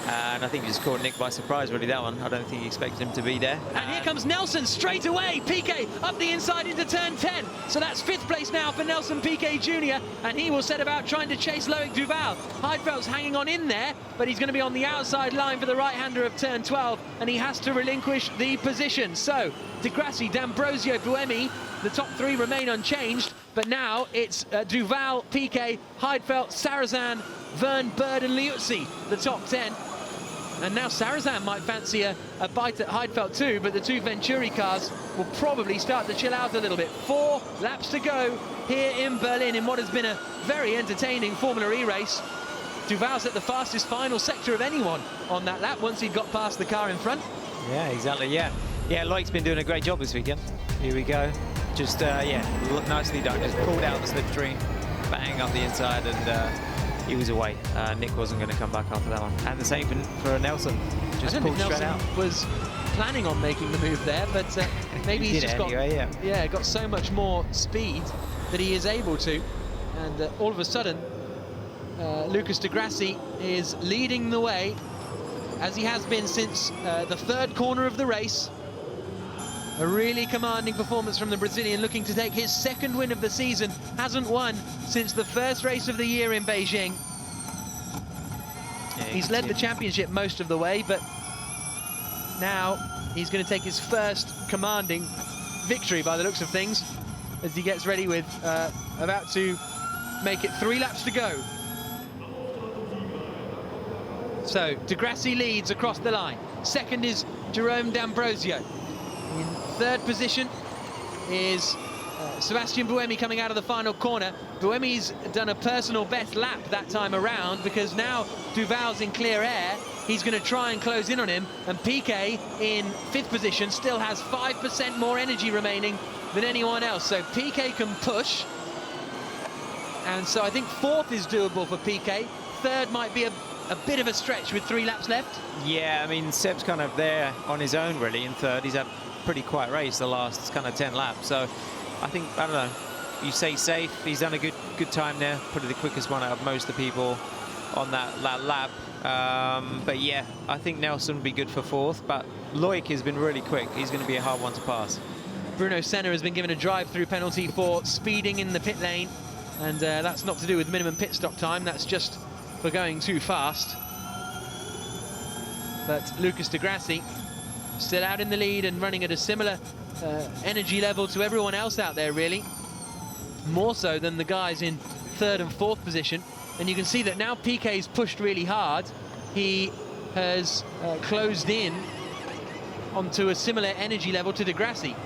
And I think he just caught Nick by surprise, really, that one. I don't think he expected him to be there. And here comes Nelson straight away. Piquet up the inside into turn 10. So that's 5th place now for Nelson Piquet Jr. And he will set about trying to chase Loic Duval. Heidfeld's hanging on in there, but he's going to be on the outside line for the right-hander of turn 12. And he has to relinquish the position. So Di Grassi, D'Ambrosio, Buemi, the top 3 remain unchanged. But now it's Duval, Piquet, Heidfeld, Sarrazin, Verne, Bird and Liuzzi, the top 10. And now Sarrazin might fancy a bite at Heidfeld too, but the 2 Venturi cars will probably start to chill out a little bit. 4 laps to go here in Berlin in what has been a very entertaining Formula E race. Duval's at the fastest final sector of anyone on that lap once he'd got past the car in front. Yeah, exactly, yeah. Yeah, Loic's been doing a great job this weekend. Here we go. Just, yeah, nicely done. Just pulled out the slipstream, bang up the inside, and he was away. Nick wasn't going to come back after that one. And the same for Nelson. Just pulled straight out. Was planning on making the move there, but maybe he's just got so much more speed that he is able to. And all of a sudden, Lucas Di Grassi is leading the way, as he has been since the 3rd corner of the race. A really commanding performance from the Brazilian, looking to take his 2nd win of the season. Hasn't won since the 1st race of the year in Beijing. Yeah, he's led the championship most of the way, but now he's going to take his first commanding victory by the looks of things, as he gets ready with about to make it 3 laps to go. So Di Grassi leads across the line. 2nd is Jerome D'Ambrosio. In 3rd position is Sebastian Buemi coming out of the final corner. Buemi's done a personal best lap that time around, because now Duval's in clear air. He's going to try and close in on him, and Piquet in 5th position still has 5% more energy remaining than anyone else. So Piquet can push, and so I think 4th is doable for Piquet. 3rd might be a bit of a stretch with 3 laps left. Yeah, I mean, Seb's kind of there on his own, really, in 3rd. He's had a pretty quiet race the last kind of 10 laps. So I think, I don't know, you say safe. He's done a good time there, probably the quickest one out of most of the people on that lap. But yeah, I think Nelson would be good for 4th, but Loic has been really quick. He's going to be a hard one to pass. Bruno Senna has been given a drive-through penalty for speeding in the pit lane, and that's not to do with minimum pit stop time. That's just for going too fast. But Lucas Di Grassi still out in the lead and running at a similar energy level to everyone else out there, really. More so than the guys in 3rd and 4th position. And you can see that now Piquet's pushed really hard. He has closed in onto a similar energy level to Di Grassi.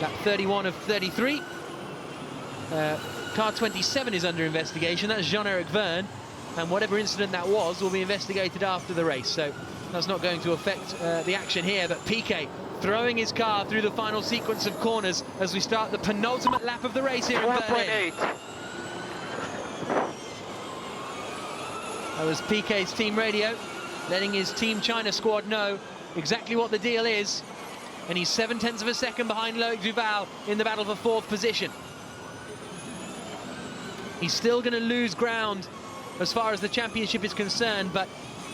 Lap 31 of 33. Car 27 is under investigation. That's Jean-Eric Verne, and whatever incident that was will be investigated after the race. So that's not going to affect the action here. But Piquet throwing his car through the final sequence of corners as we start the penultimate lap of the race here in Berlin. That was Piquet's team radio, letting his Team China squad know exactly what the deal is. And he's 0.7 of a second behind Loic Duval in the battle for 4th position. He's still going to lose ground as far as the championship is concerned, but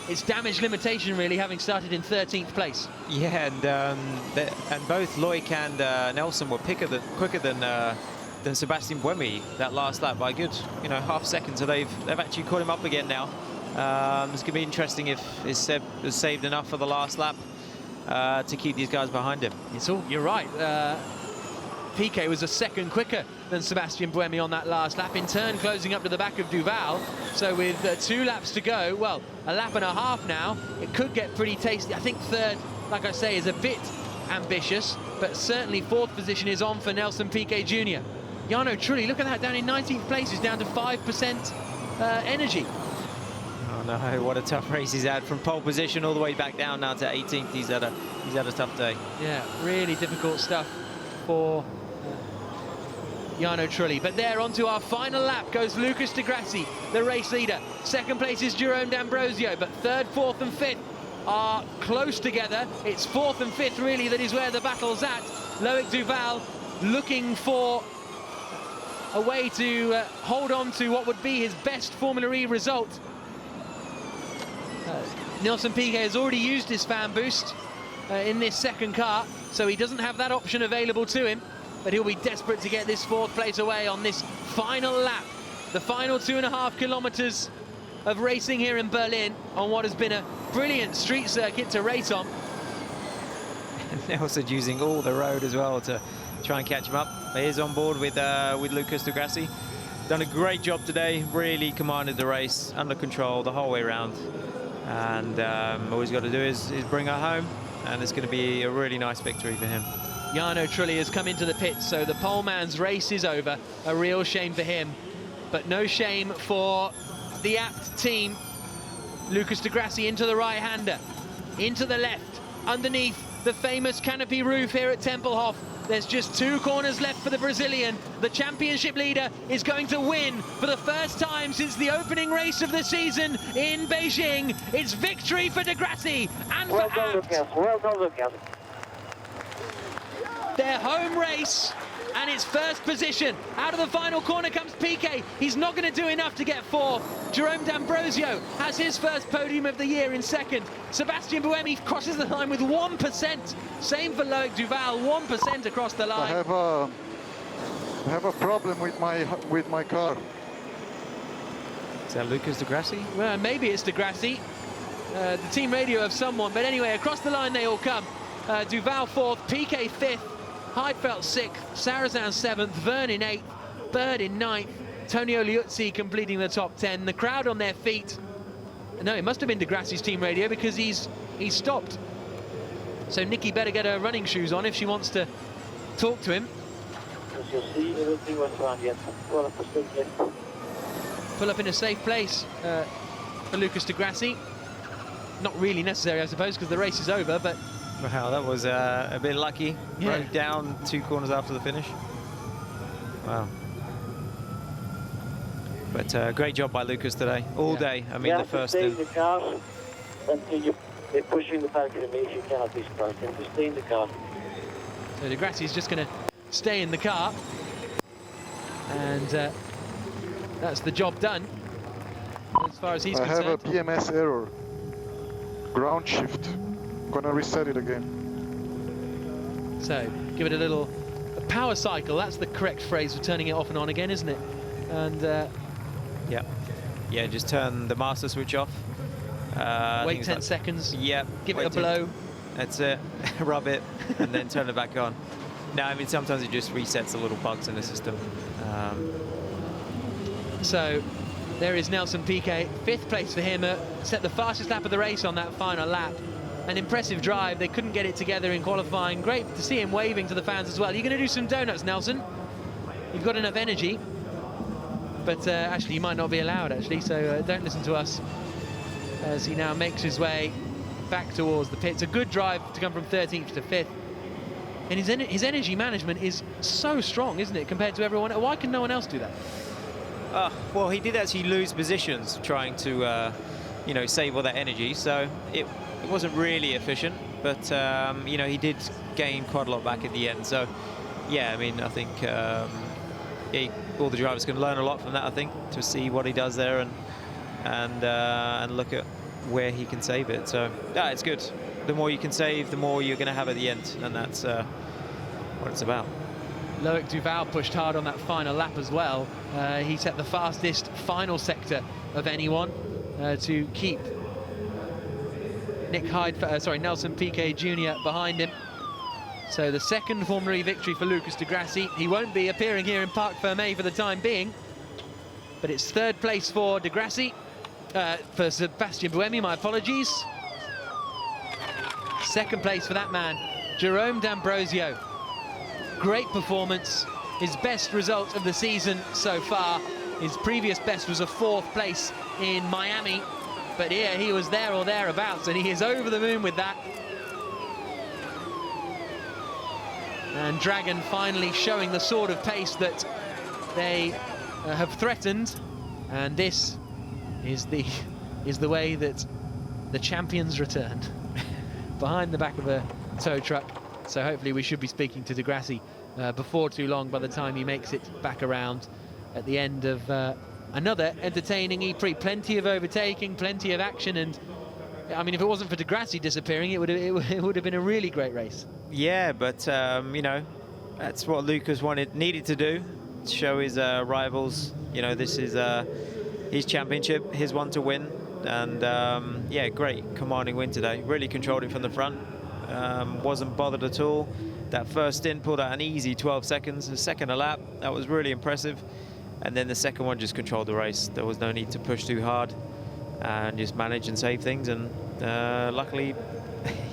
it's damage limitation really, having started in 13th place. Yeah, and both Loic and Nelson were quicker than Sebastian Buemi that last lap by a good, half second. So they've actually caught him up again now. It's going to be interesting if Seb has saved enough for the last lap to keep these guys behind him. You're right. Piquet was a second quicker than Sebastian Buemi on that last lap, in turn closing up to the back of Duval. So with 2 laps to go, well, a lap and a half now, it could get pretty tasty. I think third, like I say, is a bit ambitious, but certainly 4th position is on for Nelson Piquet Jr. Jarno Trulli, look at that, down in 19th place, he's down to 5% energy. Oh no, what a tough race he's had, from pole position all the way back down now to 18th. He's had a tough day. Yeah, really difficult stuff for Jarno Trulli. But there, onto our final lap goes Lucas de Grassi, the race leader. Second place is Jerome D'Ambrosio, but 3rd, 4th and 5th are close together. It's 4th and 5th really that is where the battle's at. Loic Duval looking for a way to hold on to what would be his best Formula E result. Nelson Piquet has already used his fan boost in this second car, so he doesn't have that option available to him, but he'll be desperate to get this 4th place away on this final lap. The final 2.5 kilometers of racing here in Berlin on what has been a brilliant street circuit to race on. Nelson using all the road as well to try and catch him up. He is on board with Lucas de Grassi. Done a great job today, really commanded the race, under control the whole way around. And all he's got to do is bring her home, and it's going to be a really nice victory for him. Jarno Trulli has come into the pits, so the pole man's race is over. A real shame for him, but no shame for the apt team. Lucas de Grassi into the right-hander, into the left, underneath the famous canopy roof here at Tempelhof. There's just 2 corners left for the Brazilian. The championship leader is going to win for the first time since the opening race of the season in Beijing. It's victory for de Grassi and well for done, Abt. Lucas. Well done, Lucas. Their home race, and it's first position. Out of the final corner comes Piquet. He's not going to do enough to get 4th. Jerome D'Ambrosio has his first podium of the year in 2nd. Sebastian Buemi crosses the line with 1%. Same for Loic Duval, 1% across the line. I have a problem with my car. Is that Lucas de Grassi? Well, maybe it's de Grassi. The team radio of someone, but anyway, across the line they all come. Duval 4th, Piquet 5th, Heidfeld 6th, Sarrazin 7th, Verne in 8th, Bird in 9th, Tonio Liuzzi completing the top 10. The crowd on their feet. No, it must have been de Grassi's team radio because he's stopped. So Nikki better get her running shoes on if she wants to talk to him. Pull up in a safe place for Lucas de Grassi. Not really necessary, I suppose, because the race is over, but... Wow, that was a bit lucky. Yeah. Broke down 2 corners after the finish. Wow. But great job by Lucas today, all day. I mean, the first... Stay in the car until they're pushing the back of the race. You cannot be stuck. You have to stay in the car. So de Grassi's just going to stay in the car. And that's the job done, as far as he's concerned. I have a BMS error. Ground shift. Gonna reset it again. So give it a power cycle. That's the correct phrase for turning it off and on again, isn't it? And yeah, just turn the master switch off. Wait 10 seconds. Yeah. Give it a blow. That's it. Rub it and then turn it back on. No, I mean sometimes it just resets the little bugs in the system. So there is Nelson Piquet, 5th place for him. Set the fastest lap of the race on that final lap. An impressive drive. They couldn't get it together in qualifying. Great to see him waving to the fans as well. You're going to do some donuts, Nelson. You've got enough energy. But actually, you might not be allowed, actually, so don't listen to us as he now makes his way back towards the pits. A good drive to come from 13th to 5th. And his energy management is so strong, isn't it, compared to everyone else? Why can no one else do that? Well, he did actually lose positions trying to, save all that energy, so it wasn't really efficient, but, he did gain quite a lot back at the end. So, yeah, I mean, I think all the drivers can learn a lot from that, I think, to see what he does there and look at where he can save it. So yeah, it's good. The more you can save, the more you're going to have at the end, and that's what it's about. Loic Duval pushed hard on that final lap as well. He set the fastest final sector of anyone to keep Nelson Piquet Jr. behind him. So the second Formula E victory for Lucas di Grassi. He won't be appearing here in Parc Fermé for the time being, but it's third place for di Grassi, for Sebastian Buemi, my apologies. Second place for that man, Jerome D'Ambrosio. Great performance, his best result of the season so far. His previous best was a 4th place in Miami, but here he was there or thereabouts, and he is over the moon with that. And Dragon finally showing the sort of pace that they have threatened, and this is the way that the champions return behind the back of a tow truck. So hopefully we should be speaking to di Grassi before too long, by the time he makes it back around at the end of another entertaining E-Prix. Plenty of overtaking, plenty of action, and I mean, if it wasn't for di Grassi disappearing, it would have been a really great race. Yeah, but you know, that's what Lucas needed to do, to show his rivals, you know, this is his championship, his one to win. And yeah, great commanding win today. Really controlled it from the front. Wasn't bothered at all. That first stint pulled out an easy 12 seconds. The second a lap, that was really impressive. And then the second one just controlled the race. There was no need to push too hard and just manage and save things. And luckily,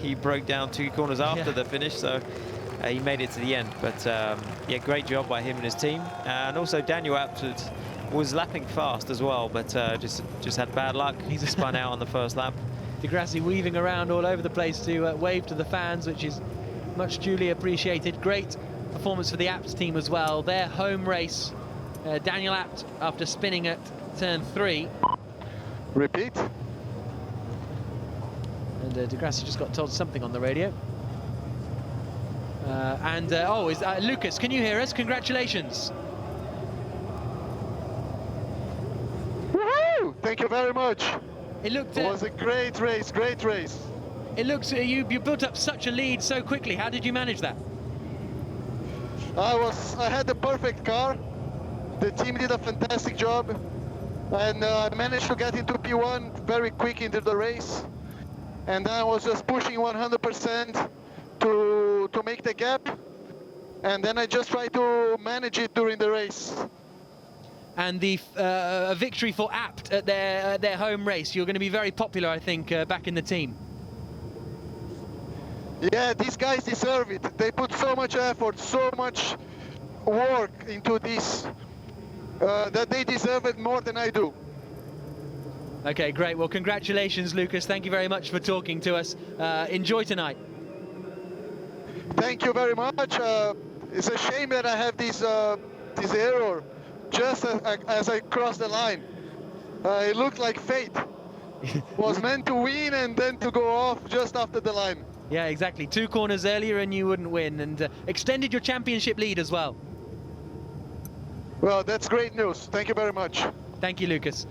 he broke down 2 corners after the finish, so he made it to the end. But yeah, great job by him and his team. And also Daniel Abt was lapping fast as well, but just had bad luck. He's spun out on the first lap. Di Grassi weaving around all over the place to wave to the fans, which is much duly appreciated. Great performance for the Abt team as well. Their home race, Daniel Abt, after spinning at turn 3. Repeat. And Di Grassi just got told something on the radio. Lucas, can you hear us? Congratulations. Woohoo! Thank you very much. It was a great race, great race. It looks you built up such a lead so quickly. How did you manage that? I had the perfect car. The team did a fantastic job, and I managed to get into P1 very quick into the race. And then I was just pushing 100% to make the gap, and then I just tried to manage it during the race. And the a victory for Abt at their home race. You're going to be very popular, I think, back in the team. Yeah, these guys deserve it. They put so much effort, so much work into this, that they deserve it more than I do. Okay, great. Well, congratulations, Lucas. Thank you very much for talking to us. Enjoy tonight. Thank you very much. It's a shame that I have this error just as I crossed the line. It looked like fate. Was meant to win and then to go off just after the line. Yeah, exactly. 2 corners earlier and you wouldn't win, and extended your championship lead as well. Well, that's great news. Thank you very much. Thank you, Lucas.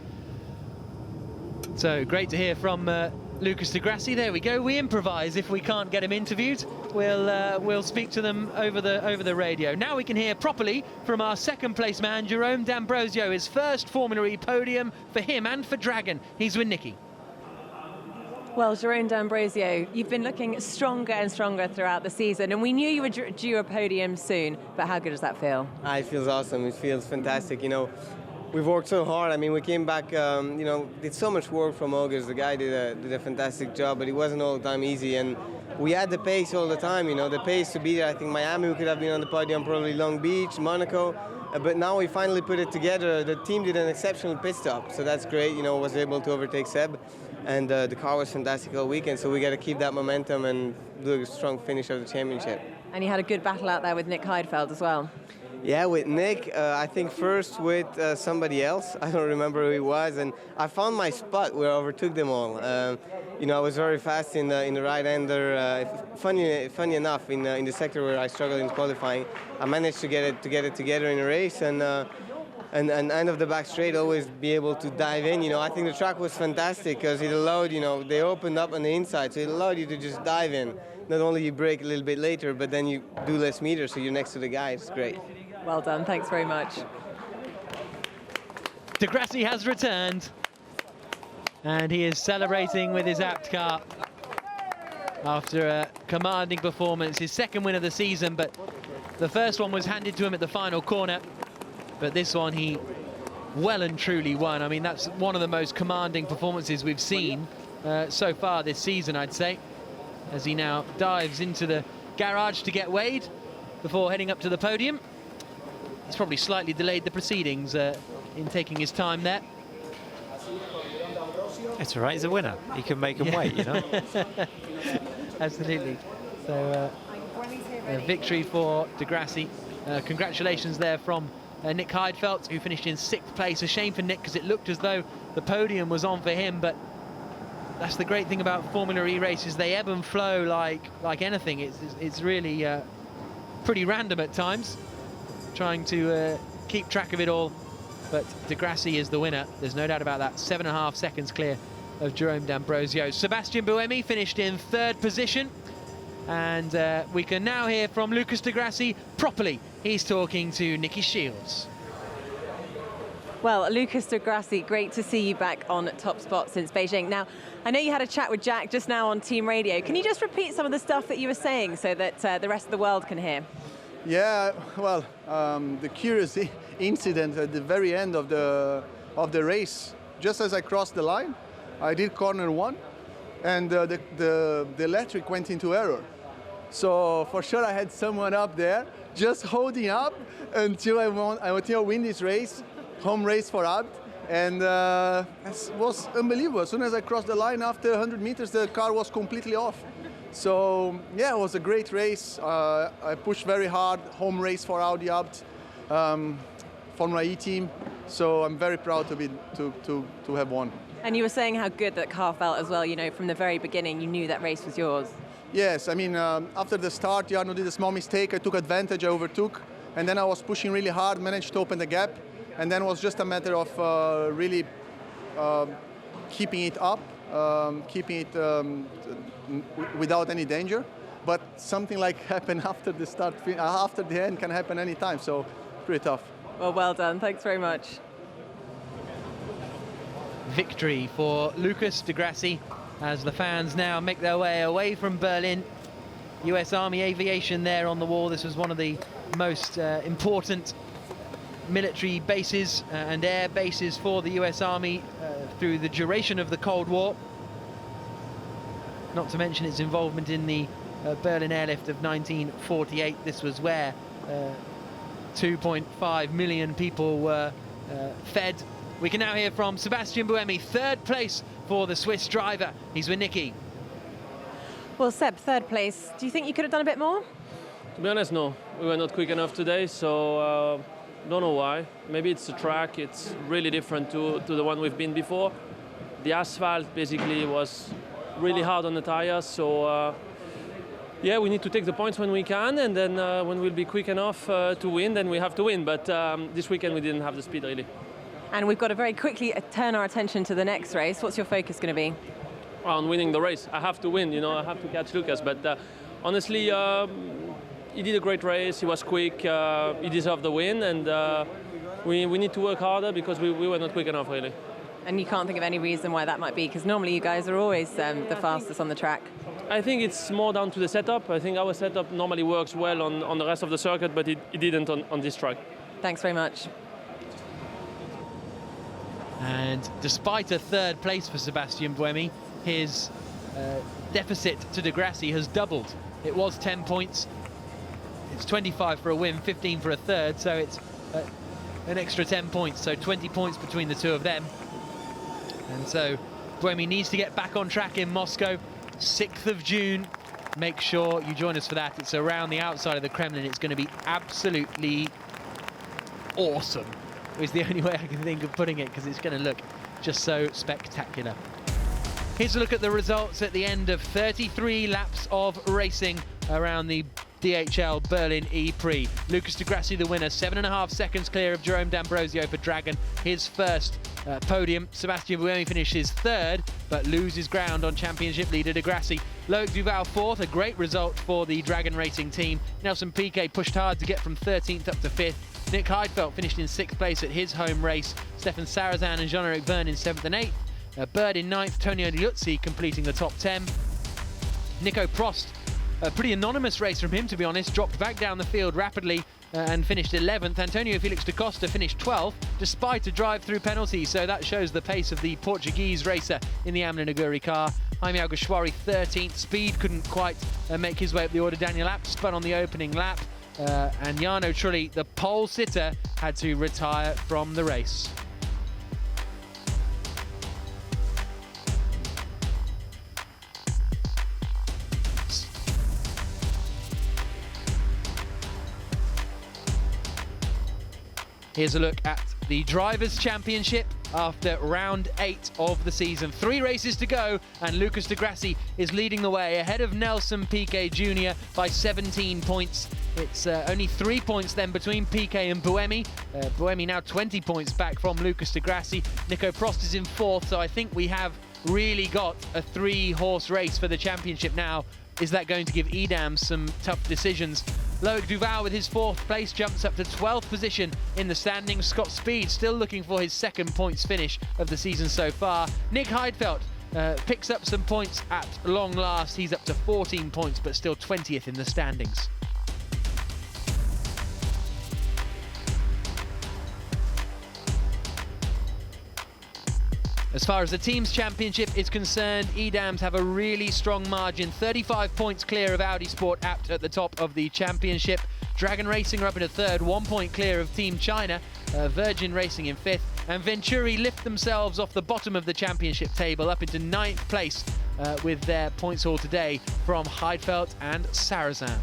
So great to hear from Lucas di Grassi. There we go. We improvise if we can't get him interviewed. We'll speak to them over the radio. Now we can hear properly from our second place man, Jerome D'Ambrosio. His first Formula E podium for him and for Dragon. He's with Nikki. Well, Jerome D'Ambrosio, you've been looking stronger and stronger throughout the season, and we knew you were due a podium soon, but how good does that feel? It feels awesome. It feels fantastic. You know, we've worked so hard. I mean, we came back, you know, did so much work from August. The guy did a fantastic job, but it wasn't all the time easy, and we had the pace all the time, you know, the pace to be there. I think Miami, we could have been on the podium, probably Long Beach, Monaco, but now we finally put it together. The team did an exceptional pit stop, so that's great, you know, was able to overtake Seb, and the car was fantastic all weekend, so we got to keep that momentum and do a strong finish of the championship. And you had a good battle out there with Nick Heidfeld as well. Yeah, with Nick, I think first with somebody else. I don't remember who he was, and I found my spot where I overtook them all. You know, I was very fast in the right-hander. Funny enough, in the sector where I struggled in qualifying, I managed to get it together in a race, and and end of the back straight, always be able to dive in. You know, I think the track was fantastic because it allowed, you know, they opened up on the inside, so it allowed you to just dive in. Not only you brake a little bit later, but then you do less meters, so you're next to the guy. It's great. Well done. Thanks very much. De Grassi has returned, and he is celebrating with his apt car after a commanding performance. His second win of the season, but the first one was handed to him at the final corner. But this one he well and truly won. I mean, that's one of the most commanding performances we've seen so far this season, I'd say, as he now dives into the garage to get weighed before heading up to the podium. He's probably slightly delayed the proceedings in taking his time there. It's all right, he's a winner. He can make him wait, you know. Absolutely. So a victory for De Grassi. Congratulations there from Nick Heidfeld, who finished in 6th place. A shame for Nick, because it looked as though the podium was on for him, but that's the great thing about Formula E races. They ebb and flow like anything. It's really pretty random at times, trying to keep track of it all. But De Grassi is the winner. There's no doubt about that. 7.5 seconds clear of Jerome D'Ambrosio. Sebastian Buemi finished in 3rd position. And we can now hear from Lucas De Grassi properly. He's talking to Nikki Shields. Well, Lucas De Grassi, great to see you back on top spot since Beijing. Now, I know you had a chat with Jack just now on team radio. Can you just repeat some of the stuff that you were saying so that the rest of the world can hear? Yeah, well, the curious incident at the very end of the race, just as I crossed the line, I did corner 1, and the electric went into error. So for sure I had someone up there just holding up until I win this race, home race for Abt, and it was unbelievable. As soon as I crossed the line, after 100 meters, the car was completely off. So yeah, it was a great race. I pushed very hard, home race for Audi Abt, Formula E team. So I'm very proud to have won. And you were saying how good that car felt as well. You know, from the very beginning, you knew that race was yours. Yes, I mean, after the start, Jarno did a small mistake. I took advantage, I overtook, and then I was pushing really hard, managed to open the gap, and then it was just a matter of really keeping it up, keeping it without any danger. But something like happened after the start, after the end can happen anytime, so pretty tough. Well done. Thanks very much. Victory for Lucas De Grassi as the fans now make their way away from Berlin. US Army aviation there on the wall. This was one of the most important military bases and air bases for the US Army through the duration of the Cold War. Not to mention its involvement in the Berlin airlift of 1948. This was where 2.5 million people were fed. We can now hear from Sebastian Buemi, 3rd place for the Swiss driver. He's with Nikki. Well, Seb, 3rd place. Do you think you could have done a bit more? To be honest, no. We were not quick enough today, so don't know why. Maybe it's the track. It's really different to the one we've been before. The asphalt basically was really hard on the tires, so yeah, we need to take the points when we can, and then when we'll be quick enough to win, then we have to win. But this weekend we didn't have the speed really. And we've got to very quickly turn our attention to the next race. What's your focus going to be? On winning the race. I have to win, you know, I have to catch Lucas. But honestly, he did a great race. He was quick. He deserved the win, and we need to work harder because we were not quick enough, really. And you can't think of any reason why that might be, because normally you guys are always the fastest on the track. I think it's more down to the setup. I think our setup normally works well on the rest of the circuit, but it didn't on this track. Thanks very much. And despite a 3rd place for Sebastian Buemi, his deficit to De Grassi has doubled. It was 10 points. It's 25 for a win, 15 for a 3rd, so it's an extra 10 points, so 20 points between the two of them. And so Buemi needs to get back on track in Moscow, 6th of June. Make sure you join us for that. It's around the outside of the Kremlin. It's going to be absolutely awesome, is the only way I can think of putting it, because it's going to look just so spectacular. Here's a look at the results at the end of 33 laps of racing around the DHL Berlin E-Prix. Lucas di Grassi the winner, 7.5 seconds clear of Jerome D'Ambrosio for Dragon, his first podium. Sebastian Buemi finishes third, but loses ground on championship leader di Grassi. Loic Duval fourth, a great result for the Dragon Racing team. Nelson Piquet pushed hard to get from 13th up to 5th. Nick Heidfeld finished in 6th place at his home race. Stefan Sarazan and Jean-Eric Verne in 7th and 8th. Bird in 9th, Tonio Liuzzi completing the top 10. Nico Prost, a pretty anonymous race from him, to be honest, dropped back down the field rapidly and finished 11th. Antonio Felix da Costa finished 12th, despite a drive-through penalty, so that shows the pace of the Portuguese racer in the Amna Naguri car. Jaime Alguersuari 13th, speed couldn't quite make his way up the order. Daniel Abt spun on the opening lap, and Jarno Trulli, the pole sitter, had to retire from the race. Here's a look at the Drivers' Championship after round 8 of the season. 3 races to go, and Lucas di Grassi is leading the way ahead of Nelson Piquet Jr. by 17 points. It's only 3 points then between Piquet and Buemi. Buemi now 20 points back from Lucas di Grassi. Nico Prost is in 4th, so I think we have really got a 3-horse race for the championship now. Is that going to give Edam some tough decisions? Loic Duval with his 4th place jumps up to 12th position in the standings. Scott Speed still looking for his 2nd points finish of the season so far. Nick Heidfeld picks up some points at long last. He's up to 14 points, but still 20th in the standings. As far as the team's championship is concerned, Edams have a really strong margin, 35 points clear of Audi Sport Apt at the top of the championship. Dragon Racing are up into 3rd, 1 point clear of Team China, Virgin Racing in 5th, and Venturi lift themselves off the bottom of the championship table up into 9th place with their points haul today from Heidfeld and Sarazan.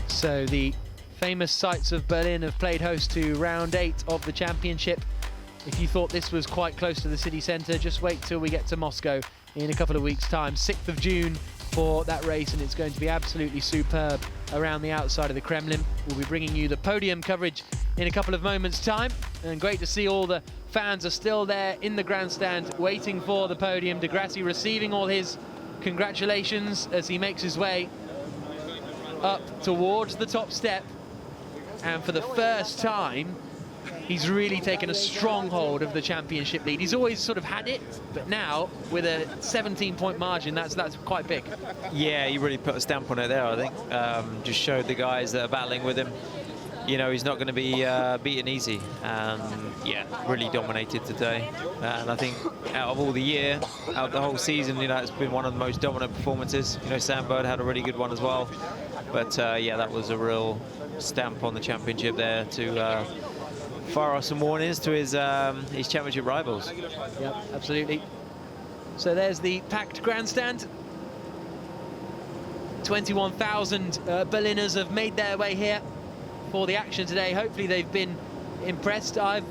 So the famous sights of Berlin have played host to round 8 of the championship. If you thought this was quite close to the city centre, just wait till we get to Moscow in a couple of weeks' time. 6th of June for that race, and it's going to be absolutely superb around the outside of the Kremlin. We'll be bringing you the podium coverage in a couple of moments' time, and great to see all the fans are still there in the grandstand waiting for the podium. Di Grassi receiving all his congratulations as he makes his way up towards the top step, and for the first time he's really taken a strong hold of the championship lead. He's always sort of had it, but now with a 17-point margin, that's quite big. Yeah, he really put a stamp on it there, I think. Just showed the guys that are battling with him, you know, he's not going to be beaten easy. Yeah, really dominated today, and I think out of all the year, out of the whole season, you know, it's been one of the most dominant performances. You know, Sam Bird had a really good one as well. But yeah, that was a real stamp on the championship there to fire off some warnings to his championship rivals. Yep, absolutely. So there's the packed grandstand. 21,000 Berliners have made their way here for the action today. Hopefully they've been impressed. I've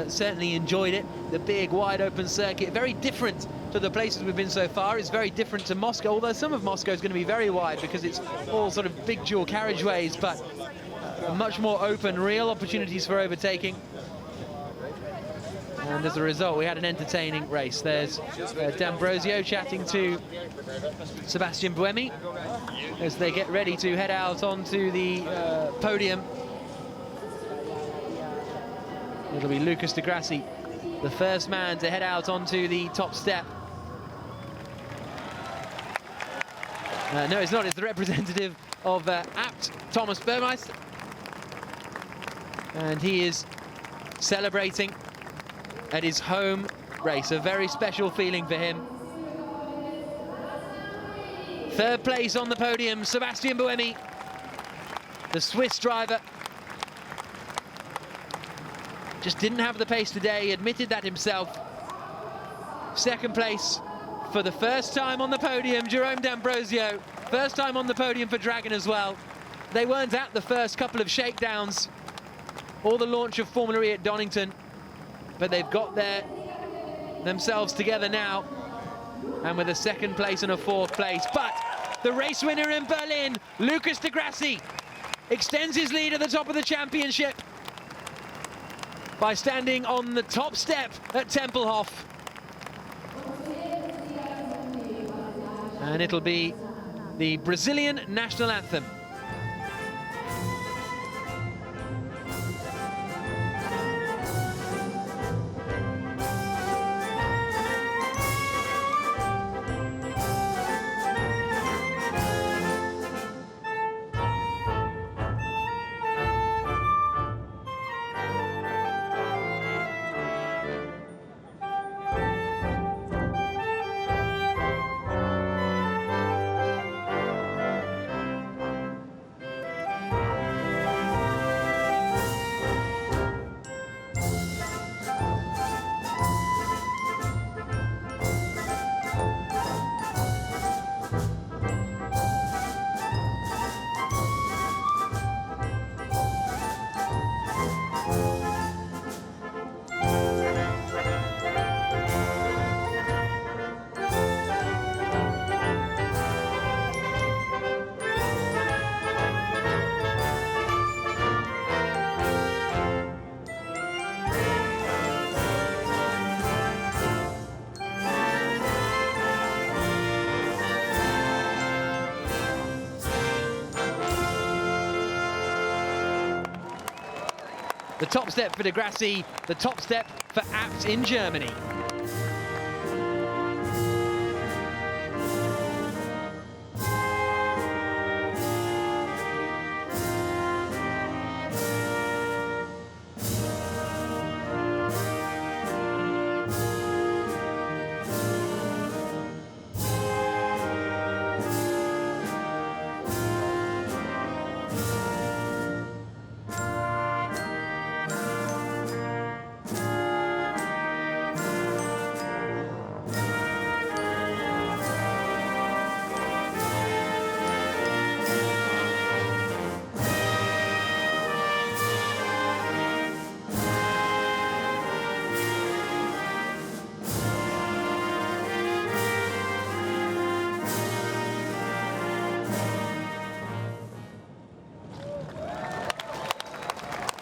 certainly enjoyed it. The big wide open circuit, very different to the places we've been so far. It's very different to Moscow, although some of Moscow is going to be very wide because it's all sort of big dual carriageways, but much more open, real opportunities for overtaking. And as a result, we had an entertaining race. There's D'Ambrosio chatting to Sebastian Buemi as they get ready to head out onto the podium. It'll be Lucas di Grassi, the first man to head out onto the top step. No, it's not. It's the representative of Abt, Thomas Burmeister. And he is celebrating at his home race. A very special feeling for him. 3rd place on the podium, Sebastian Buemi, the Swiss driver. Just didn't have the pace today, he admitted that himself. 2nd place for the first time on the podium, Jerome D'Ambrosio. First time on the podium for Dragon as well. They weren't at the first couple of shakedowns or the launch of Formula E at Donington, but they've got there themselves together now, and with a second place and a fourth place. But the race winner in Berlin, Lucas de Grassi, extends his lead at the top of the championship by standing on the top step at Tempelhof. And it'll be the Brazilian national anthem. The top step for de Grassi, the top step for Abt in Germany.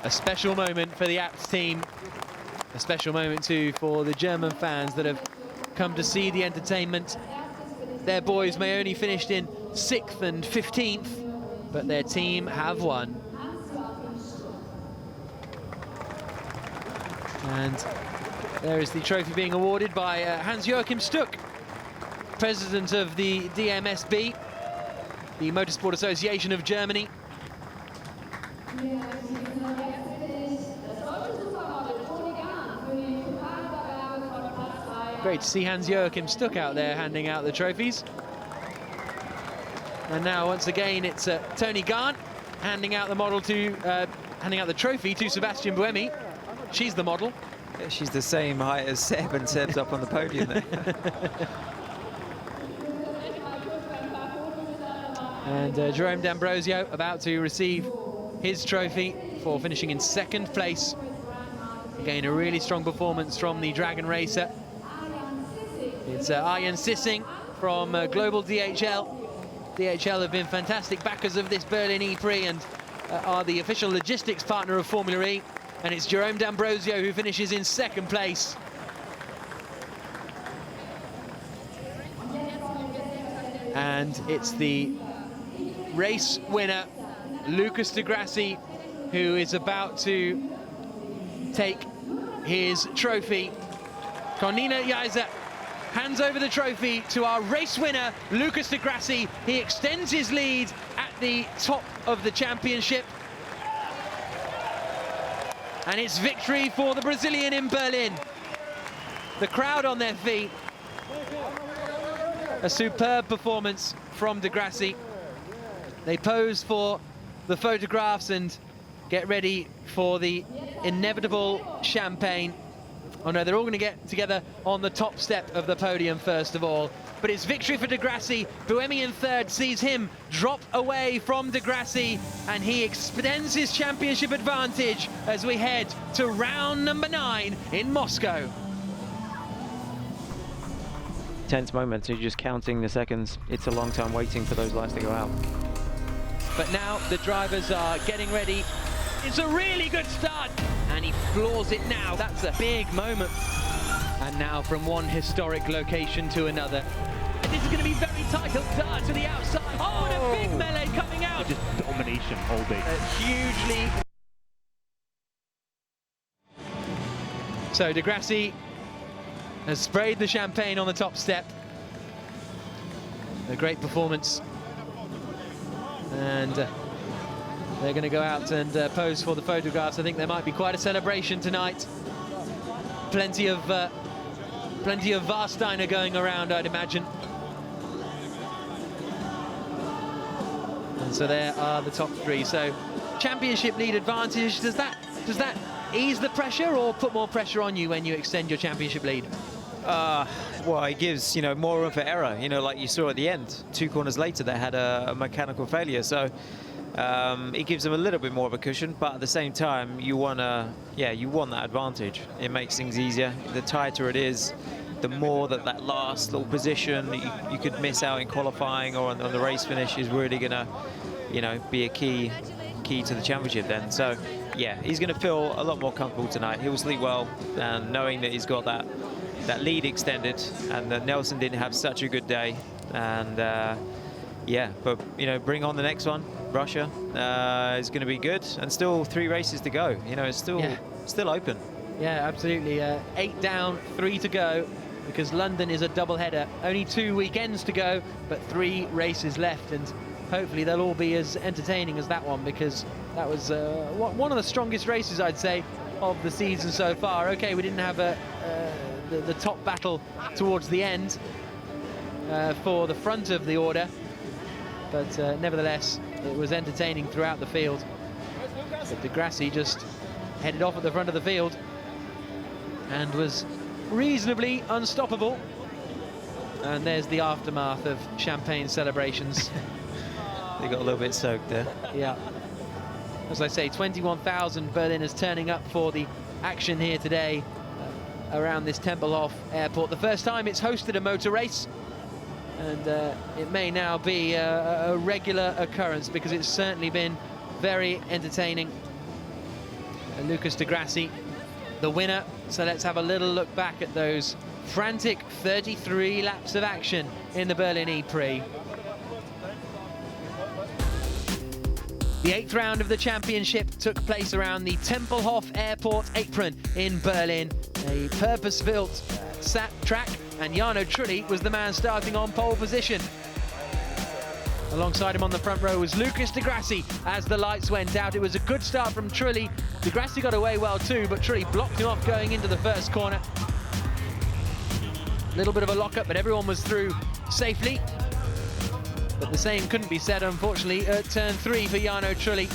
A special moment for the Abt team, a special moment too for the German fans that have come to see the entertainment. Their boys may only finished in 6th and 15th, but their team have won. And there is the trophy being awarded by Hans-Joachim Stuck, president of the DMSB, the Motorsport Association of Germany. Great to see Hans-Joachim Stuck out there handing out the trophies. And now once again it's Tony Garn handing out the model to handing out the trophy to Sebastian Buemi. She's the model. Yeah, she's the same height as Seb, and Seb's up on the podium there. And Jerome D'Ambrosio about to receive his trophy for finishing in 2nd place. Again, a really strong performance from the Dragon Racer. It's Arjen Sissing from Global DHL. DHL have been fantastic backers of this Berlin E-Prix and are the official logistics partner of Formula E. And it's Jerome D'Ambrosio who finishes in 2nd place. And it's the race winner, Lucas de Grassi, who is about to take his trophy. Cornina Jaiser hands over the trophy to our race winner, Lucas de Grassi. He extends his lead at the top of the championship. And it's victory for the Brazilian in Berlin. The crowd on their feet. A superb performance from de Grassi. They pose for the photographs and get ready for the inevitable champagne. Oh no, they're all going to get together on the top step of the podium first of all. But it's victory for de Grassi. Buemi in 3rd sees him drop away from de Grassi, and he extends his championship advantage as we head to round number 9 in Moscow. tense moment, so you're just counting the seconds. It's a long time waiting for those lights to go out. But now the drivers are getting ready. It's a really good start, and he floors it now. That's a big moment. And now from one historic location to another. And this is going to be very tight. He'll dart to the outside. Oh, and a big melee coming out. Just domination all day. Hugely. So Di Grassi has sprayed the champagne on the top step. A great performance. And they're going to go out and pose for the photographs. I think there might be quite a celebration tonight. Plenty of Warsteiner going around, I'd imagine. And so there are the top three. So championship lead advantage. Does that ease the pressure or put more pressure on you when you extend your championship lead? Well, it gives, you know, more room for error, you know, like you saw at the end. 2 corners later, they had a mechanical failure. So it gives them a little bit more of a cushion, but at the same time, you want that advantage. It makes things easier. The tighter it is, the more that last little position you could miss out in qualifying or on the race finish is really going to, you know, be a key to the championship then. So, yeah, he's going to feel a lot more comfortable tonight. He'll sleep well, and knowing that he's got that lead extended, and that Nelson didn't have such a good day. And yeah, but you know, bring on the next one. Russia is going to be good, and still 3 races to go. You know, it's still open. Yeah, absolutely. 8 down, 3 to go, because London is a double header. Only 2 weekends to go, but 3 races left, and hopefully they'll all be as entertaining as that one, because that was one of the strongest races, I'd say, of the season so far. Okay, we didn't have the top battle towards the end for the front of the order, but nevertheless, it was entertaining throughout the field. But Di Grassi just headed off at the front of the field and was reasonably unstoppable. And there's the aftermath of champagne celebrations. They got a little bit soaked there. Yeah. As I say, 21,000 Berliners turning up for the action here today around this Tempelhof airport. The first time it's hosted a motor race, and it may now be a regular occurrence, because it's certainly been very entertaining. Lucas Di Grassi, the winner. So let's have a little look back at those frantic 33 laps of action in the Berlin E-Prix. The 8th round of the championship took place around the Tempelhof Airport apron in Berlin, a purpose-built track, and Jarno Trulli was the man starting on pole position. Alongside him on the front row was Lucas Di Grassi as the lights went out. It was a good start from Trulli. Di Grassi got away well too, but Trulli blocked him off going into the first corner. A little bit of a lockup, but everyone was through safely. But the same couldn't be said, unfortunately, at turn 3 for Jarno Trulli.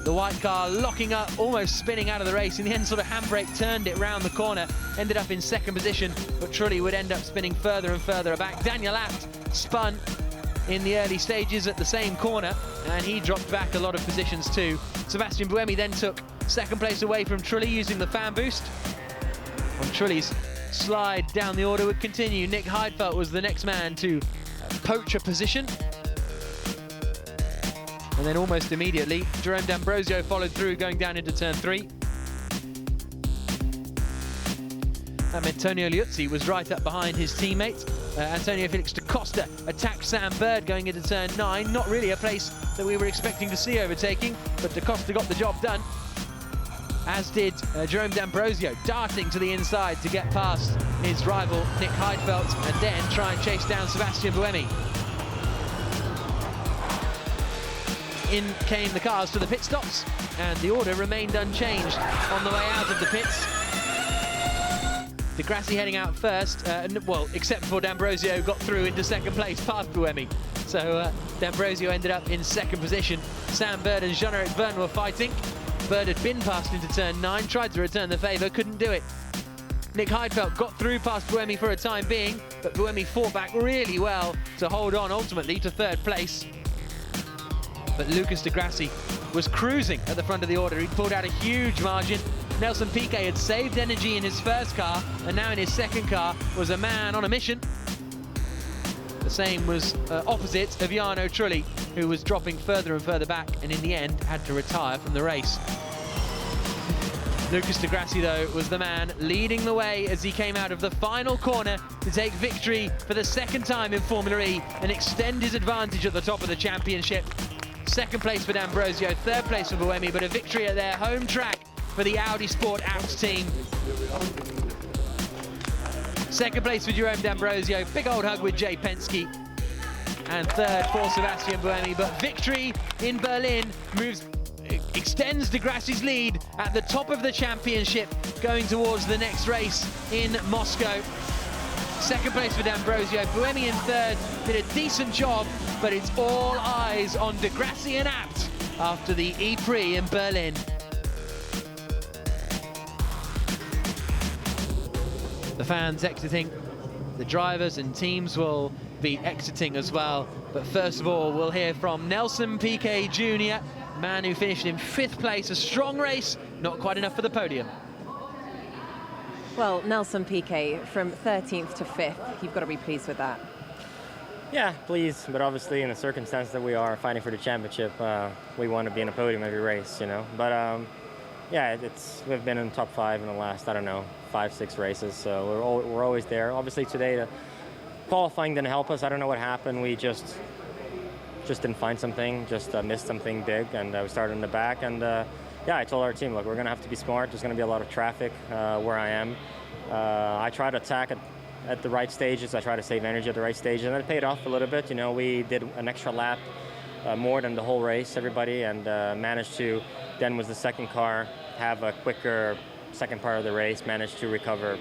The white car locking up, almost spinning out of the race. In the end, sort of handbrake turned it round the corner, ended up in 2nd position, but Trulli would end up spinning further and further back. Daniel Abt spun in the early stages at the same corner, and he dropped back a lot of positions too. Sebastian Buemi then took 2nd place away from Trulli using the fan boost. On Trulli's slide down the order would continue. Nick Heidfeld was the next man to poach a position. And then almost immediately, Jerome D'Ambrosio followed through, going down into turn 3. That meant Antonio Liuzzi was right up behind his teammate. Antonio Felix da Costa attacked Sam Bird going into turn 9. Not really a place that we were expecting to see overtaking, but da Costa got the job done, as did Jerome D'Ambrosio, darting to the inside to get past his rival Nick Heidfeld and then try and chase down Sebastian Buemi. In came the cars to the pit stops, and the order remained unchanged on the way out of the pits. Di Grassi heading out first, well, except for D'Ambrosio got through into 2nd place past Buemi. So D'Ambrosio ended up in 2nd position. Sam Bird and Jean-Eric Verne were fighting. Bird had been passed into turn 9, tried to return the favour, couldn't do it. Nick Heidfeld got through past Buemi for a time being, but Buemi fought back really well to hold on ultimately to 3rd place. But Lucas Di Grassi was cruising at the front of the order. He'd pulled out a huge margin. Nelson Piquet had saved energy in his first car, and now in his 2nd car was a man on a mission. The same was opposite of Jarno Trulli, who was dropping further and further back and in the end had to retire from the race. Lucas de Grassi, though, was the man leading the way as he came out of the final corner to take victory for the second time in Formula E and extend his advantage at the top of the championship. Second place for D'Ambrosio, third place for Buemi, but a victory at their home track for the Audi Sport Apps team. Second place for Jerome D'Ambrosio, big old hug with Jay Penske. And third for Sebastian Buemi, but victory in Berlin extends de Grassi's lead at the top of the championship, going towards the next race in Moscow. Second place for D'Ambrosio, Buemi in third, did a decent job, but it's all eyes on de Grassi and Abt after the E-Prix in Berlin. The fans exiting, the drivers and teams will be exiting as well. But first of all, we'll hear from Nelson Piquet Jr., man who finished in 5th place, a strong race, not quite enough for the podium. Well, Nelson Piquet from 13th to 5th, you've got to be pleased with that. Yeah, pleased, but obviously in the circumstance that we are fighting for the championship, we want to be in a podium every race, you know. But yeah, we've been in top 5 in the last, I don't know, 5-6 races, so we're always there. Obviously today, the qualifying didn't help us. I don't know what happened. We just didn't find something, missed something big, and we started in the back. And yeah, I told our team, look, we're going to have to be smart. There's going to be a lot of traffic where I am. I try to attack at the right stages. I try to save energy at the right stages, and it paid off a little bit. You know, we did an extra lap more than the whole race, everybody, and managed to, then was the second car, have a quicker second part of the race, managed to recover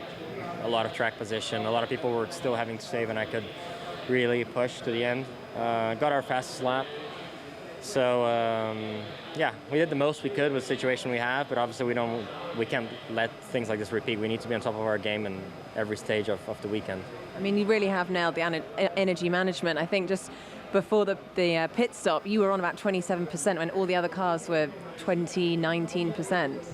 a lot of track position. A lot of people were still having to save, and I could really push to the end. Got our fastest lap. So yeah, we did the most we could with the situation we have, but obviously we can't let things like this repeat. We need to be on top of our game in every stage of the weekend. I mean, you really have nailed the energy management. I think just before the pit stop, you were on about 27% when all the other cars were 20, 19%.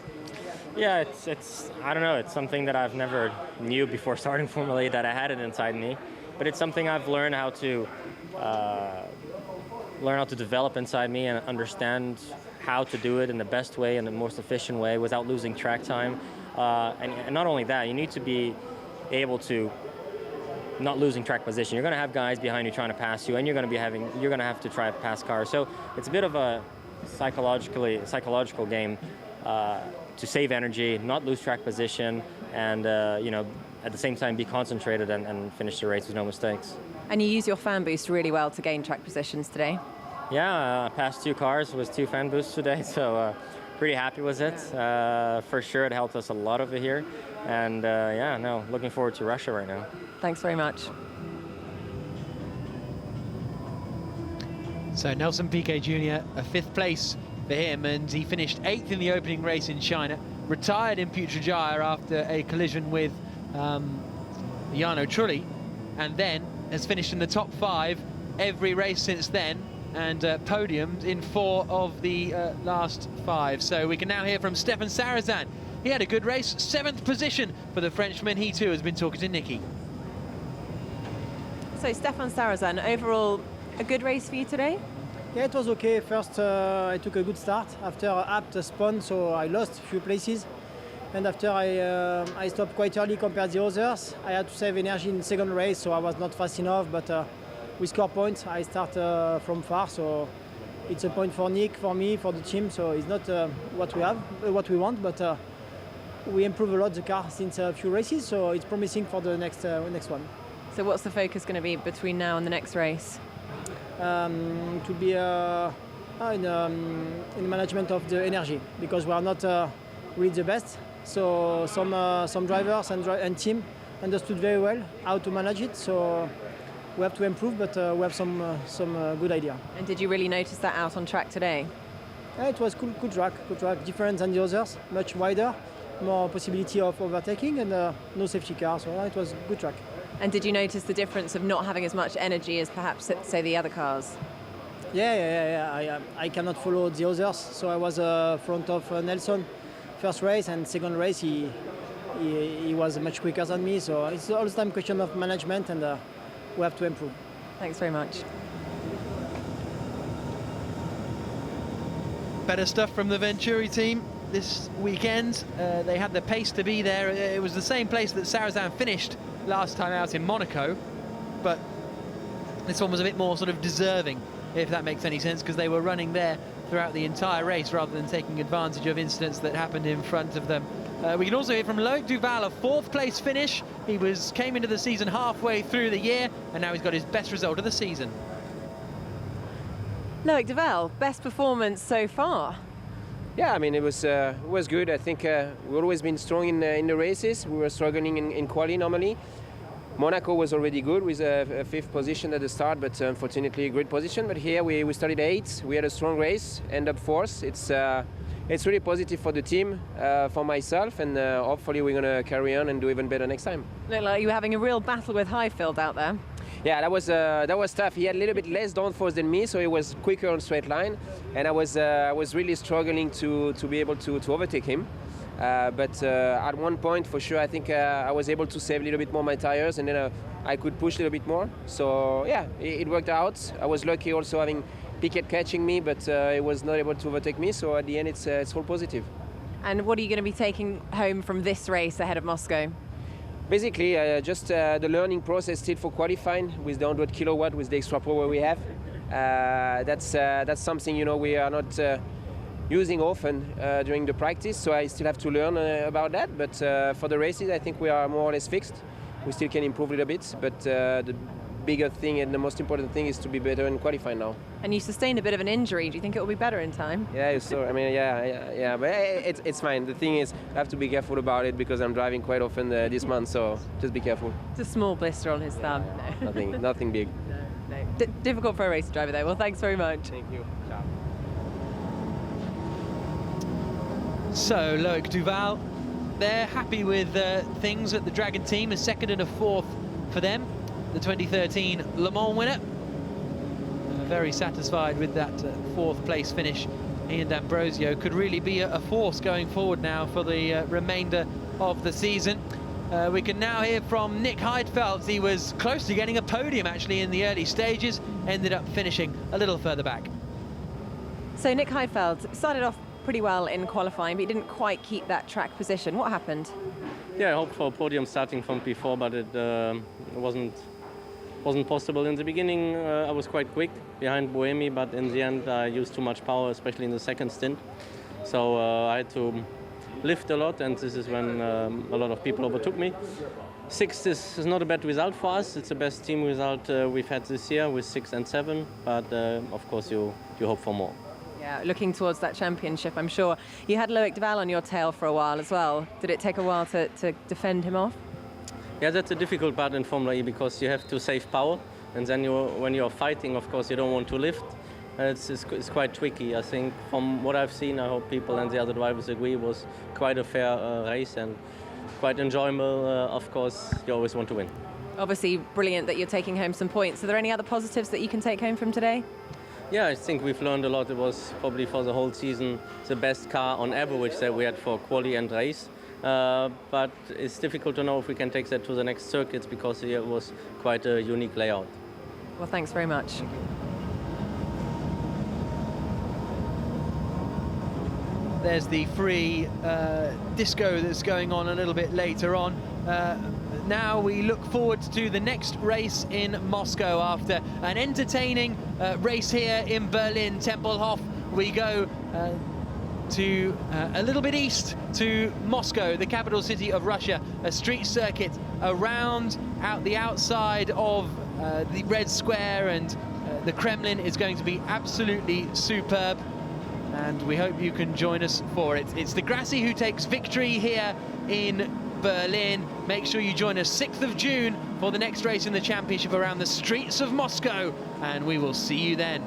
Yeah, it's I don't know, it's something that I've never knew before starting Formula E, that I had it inside me, but it's something I've learned how to develop inside me and understand how to do it in the best way and the most efficient way without losing track time. And not only that, you need to be able to not losing track position. You're going to have guys behind you trying to pass you, and you're going to have to try to pass cars. So it's a bit of a psychological game to save energy, not lose track position, and you know, at the same time be concentrated and finish the race with no mistakes. And you use your fan boost really well to gain track positions today. Yeah, past 2 cars was 2 fan boosts today, so pretty happy with it. For sure, it helped us a lot over here, and yeah, no, looking forward to Russia right now. Thanks very much. So Nelson Piquet Jr., a 5th place for him, and he finished 8th in the opening race in China, retired in Putrajaya after a collision with Jarno Trulli, and then has finished in the top 5 every race since then, and podiumed in 4 of the last 5. So we can now hear from Stefan Sarrazin. He had a good race, 7th position for the Frenchman. He too has been talking to Nicky. So Stefan Sarrazin, overall a good race for you today? Yeah, it was okay. First, I took a good start. After Abt spun, so I lost a few places. And after I stopped quite early compared to the others. I had to save energy in the second race, so I was not fast enough. But we score points. I start from far, so it's a point for Nick, for me, for the team. So it's not what we want, but we improve a lot the car since a few races. So it's promising for the next one. So what's the focus going to be between now and the next race? To be in the management of the energy, because we are not really the best. So some drivers and team understood very well how to manage it. So we have to improve, but we have some good idea. And did you really notice that out on track today? Yeah, it was good track, different than the others, much wider, more possibility of overtaking, and no safety car. So it was good track. And did you notice the difference of not having as much energy as perhaps, say, the other cars? Yeah. I cannot follow the others, so I was front of Nelson first race, and second race he was much quicker than me. So it's all the time question of management, and we have to improve. Thanks very much. Better stuff from the Venturi team this weekend. They had the pace to be there. It was the same place that Sarrazin finished last time out in Monaco, but this one was a bit more sort of deserving, if that makes any sense, because they were running there throughout the entire race rather than taking advantage of incidents that happened in front of them. We can also hear from Loic Duval, a 4th place finish. He came into the season halfway through the year, and now he's got his best result of the season. Loic Duval, best performance so far. Yeah, I mean, it was good. I think we've always been strong in the races. We were struggling in quali normally. Monaco was already good with a 5th position at the start, but unfortunately a great position. But here we started 8th. We had a strong race, end up 4th. It's really positive for the team, for myself, and hopefully we're going to carry on and do even better next time. Looked like you were having a real battle with Highfield out there. Yeah, that was tough. He had a little bit less downforce than me, so he was quicker on straight line, and I was really struggling to be able to overtake him. But at one point, for sure, I think I was able to save a little bit more my tires, and then I could push a little bit more. So yeah, it worked out. I was lucky also having Piquet catching me, but he was not able to overtake me. So at the end, it's all positive. And what are you going to be taking home from this race ahead of Moscow? Basically, just the learning process still for qualifying with the 100 kilowatt with the extra power we have. That's something, you know, we are not using often during the practice, so I still have to learn about that. But for the races, I think we are more or less fixed. We still can improve a little bit, but the bigger thing and the most important thing is to be better in qualifying now. And you sustained a bit of an injury. Do you think it will be better in time? Yeah, so I mean, yeah, but it's fine. The thing is, I have to be careful about it because I'm driving quite often this month, so just be careful. It's a small blister on his thumb. No. Nothing big. No. Difficult for a race driver though. Well, thanks very much. Thank you. Ciao. So Loic Duval, they're happy with things at the Dragon team, a 2nd and a 4th for them. The 2013 Le Mans winner. Very satisfied with that 4th place finish. Ian D'Ambrosio could really be a force going forward now for the remainder of the season. We can now hear from Nick Heidfeld. He was close to getting a podium actually in the early stages, ended up finishing a little further back. So Nick Heidfeld started off pretty well in qualifying, but he didn't quite keep that track position. What happened? Yeah, I hoped for a podium starting from P4, but it wasn't possible. In the beginning, I was quite quick behind Buemi, but in the end, I used too much power, especially in the 2nd stint. So I had to lift a lot, and this is when a lot of people overtook me. 6th is not a bad result for us. It's the best team result we've had this year with 6 and 7, but of course you hope for more. Yeah, looking towards that championship, I'm sure. You had Loic Duval on your tail for a while as well. Did it take a while to defend him off? Yeah, that's a difficult part in Formula E because you have to save power, and then when you're fighting, of course, you don't want to lift. It's quite tricky. I think from what I've seen, I hope people and the other drivers agree, it was quite a fair race and quite enjoyable. Of course, you always want to win. Obviously, brilliant that you're taking home some points. Are there any other positives that you can take home from today? Yeah, I think we've learned a lot. It was probably for the whole season the best car on average that we had for quali and race. But it's difficult to know if we can take that to the next circuits because it was quite a unique layout. Well, thanks very much. There's the free disco that's going on a little bit later on. Now we look forward to the next race in Moscow after an entertaining race here in Berlin, Tempelhof. We go to a little bit east to Moscow, the capital city of Russia, a street circuit around the outside of the Red Square and the Kremlin is going to be absolutely superb. And we hope you can join us for it. It's the Grassi who takes victory here in Berlin. Make sure you join us 6th of June for the next race in the championship around the streets of Moscow, and we will see you then.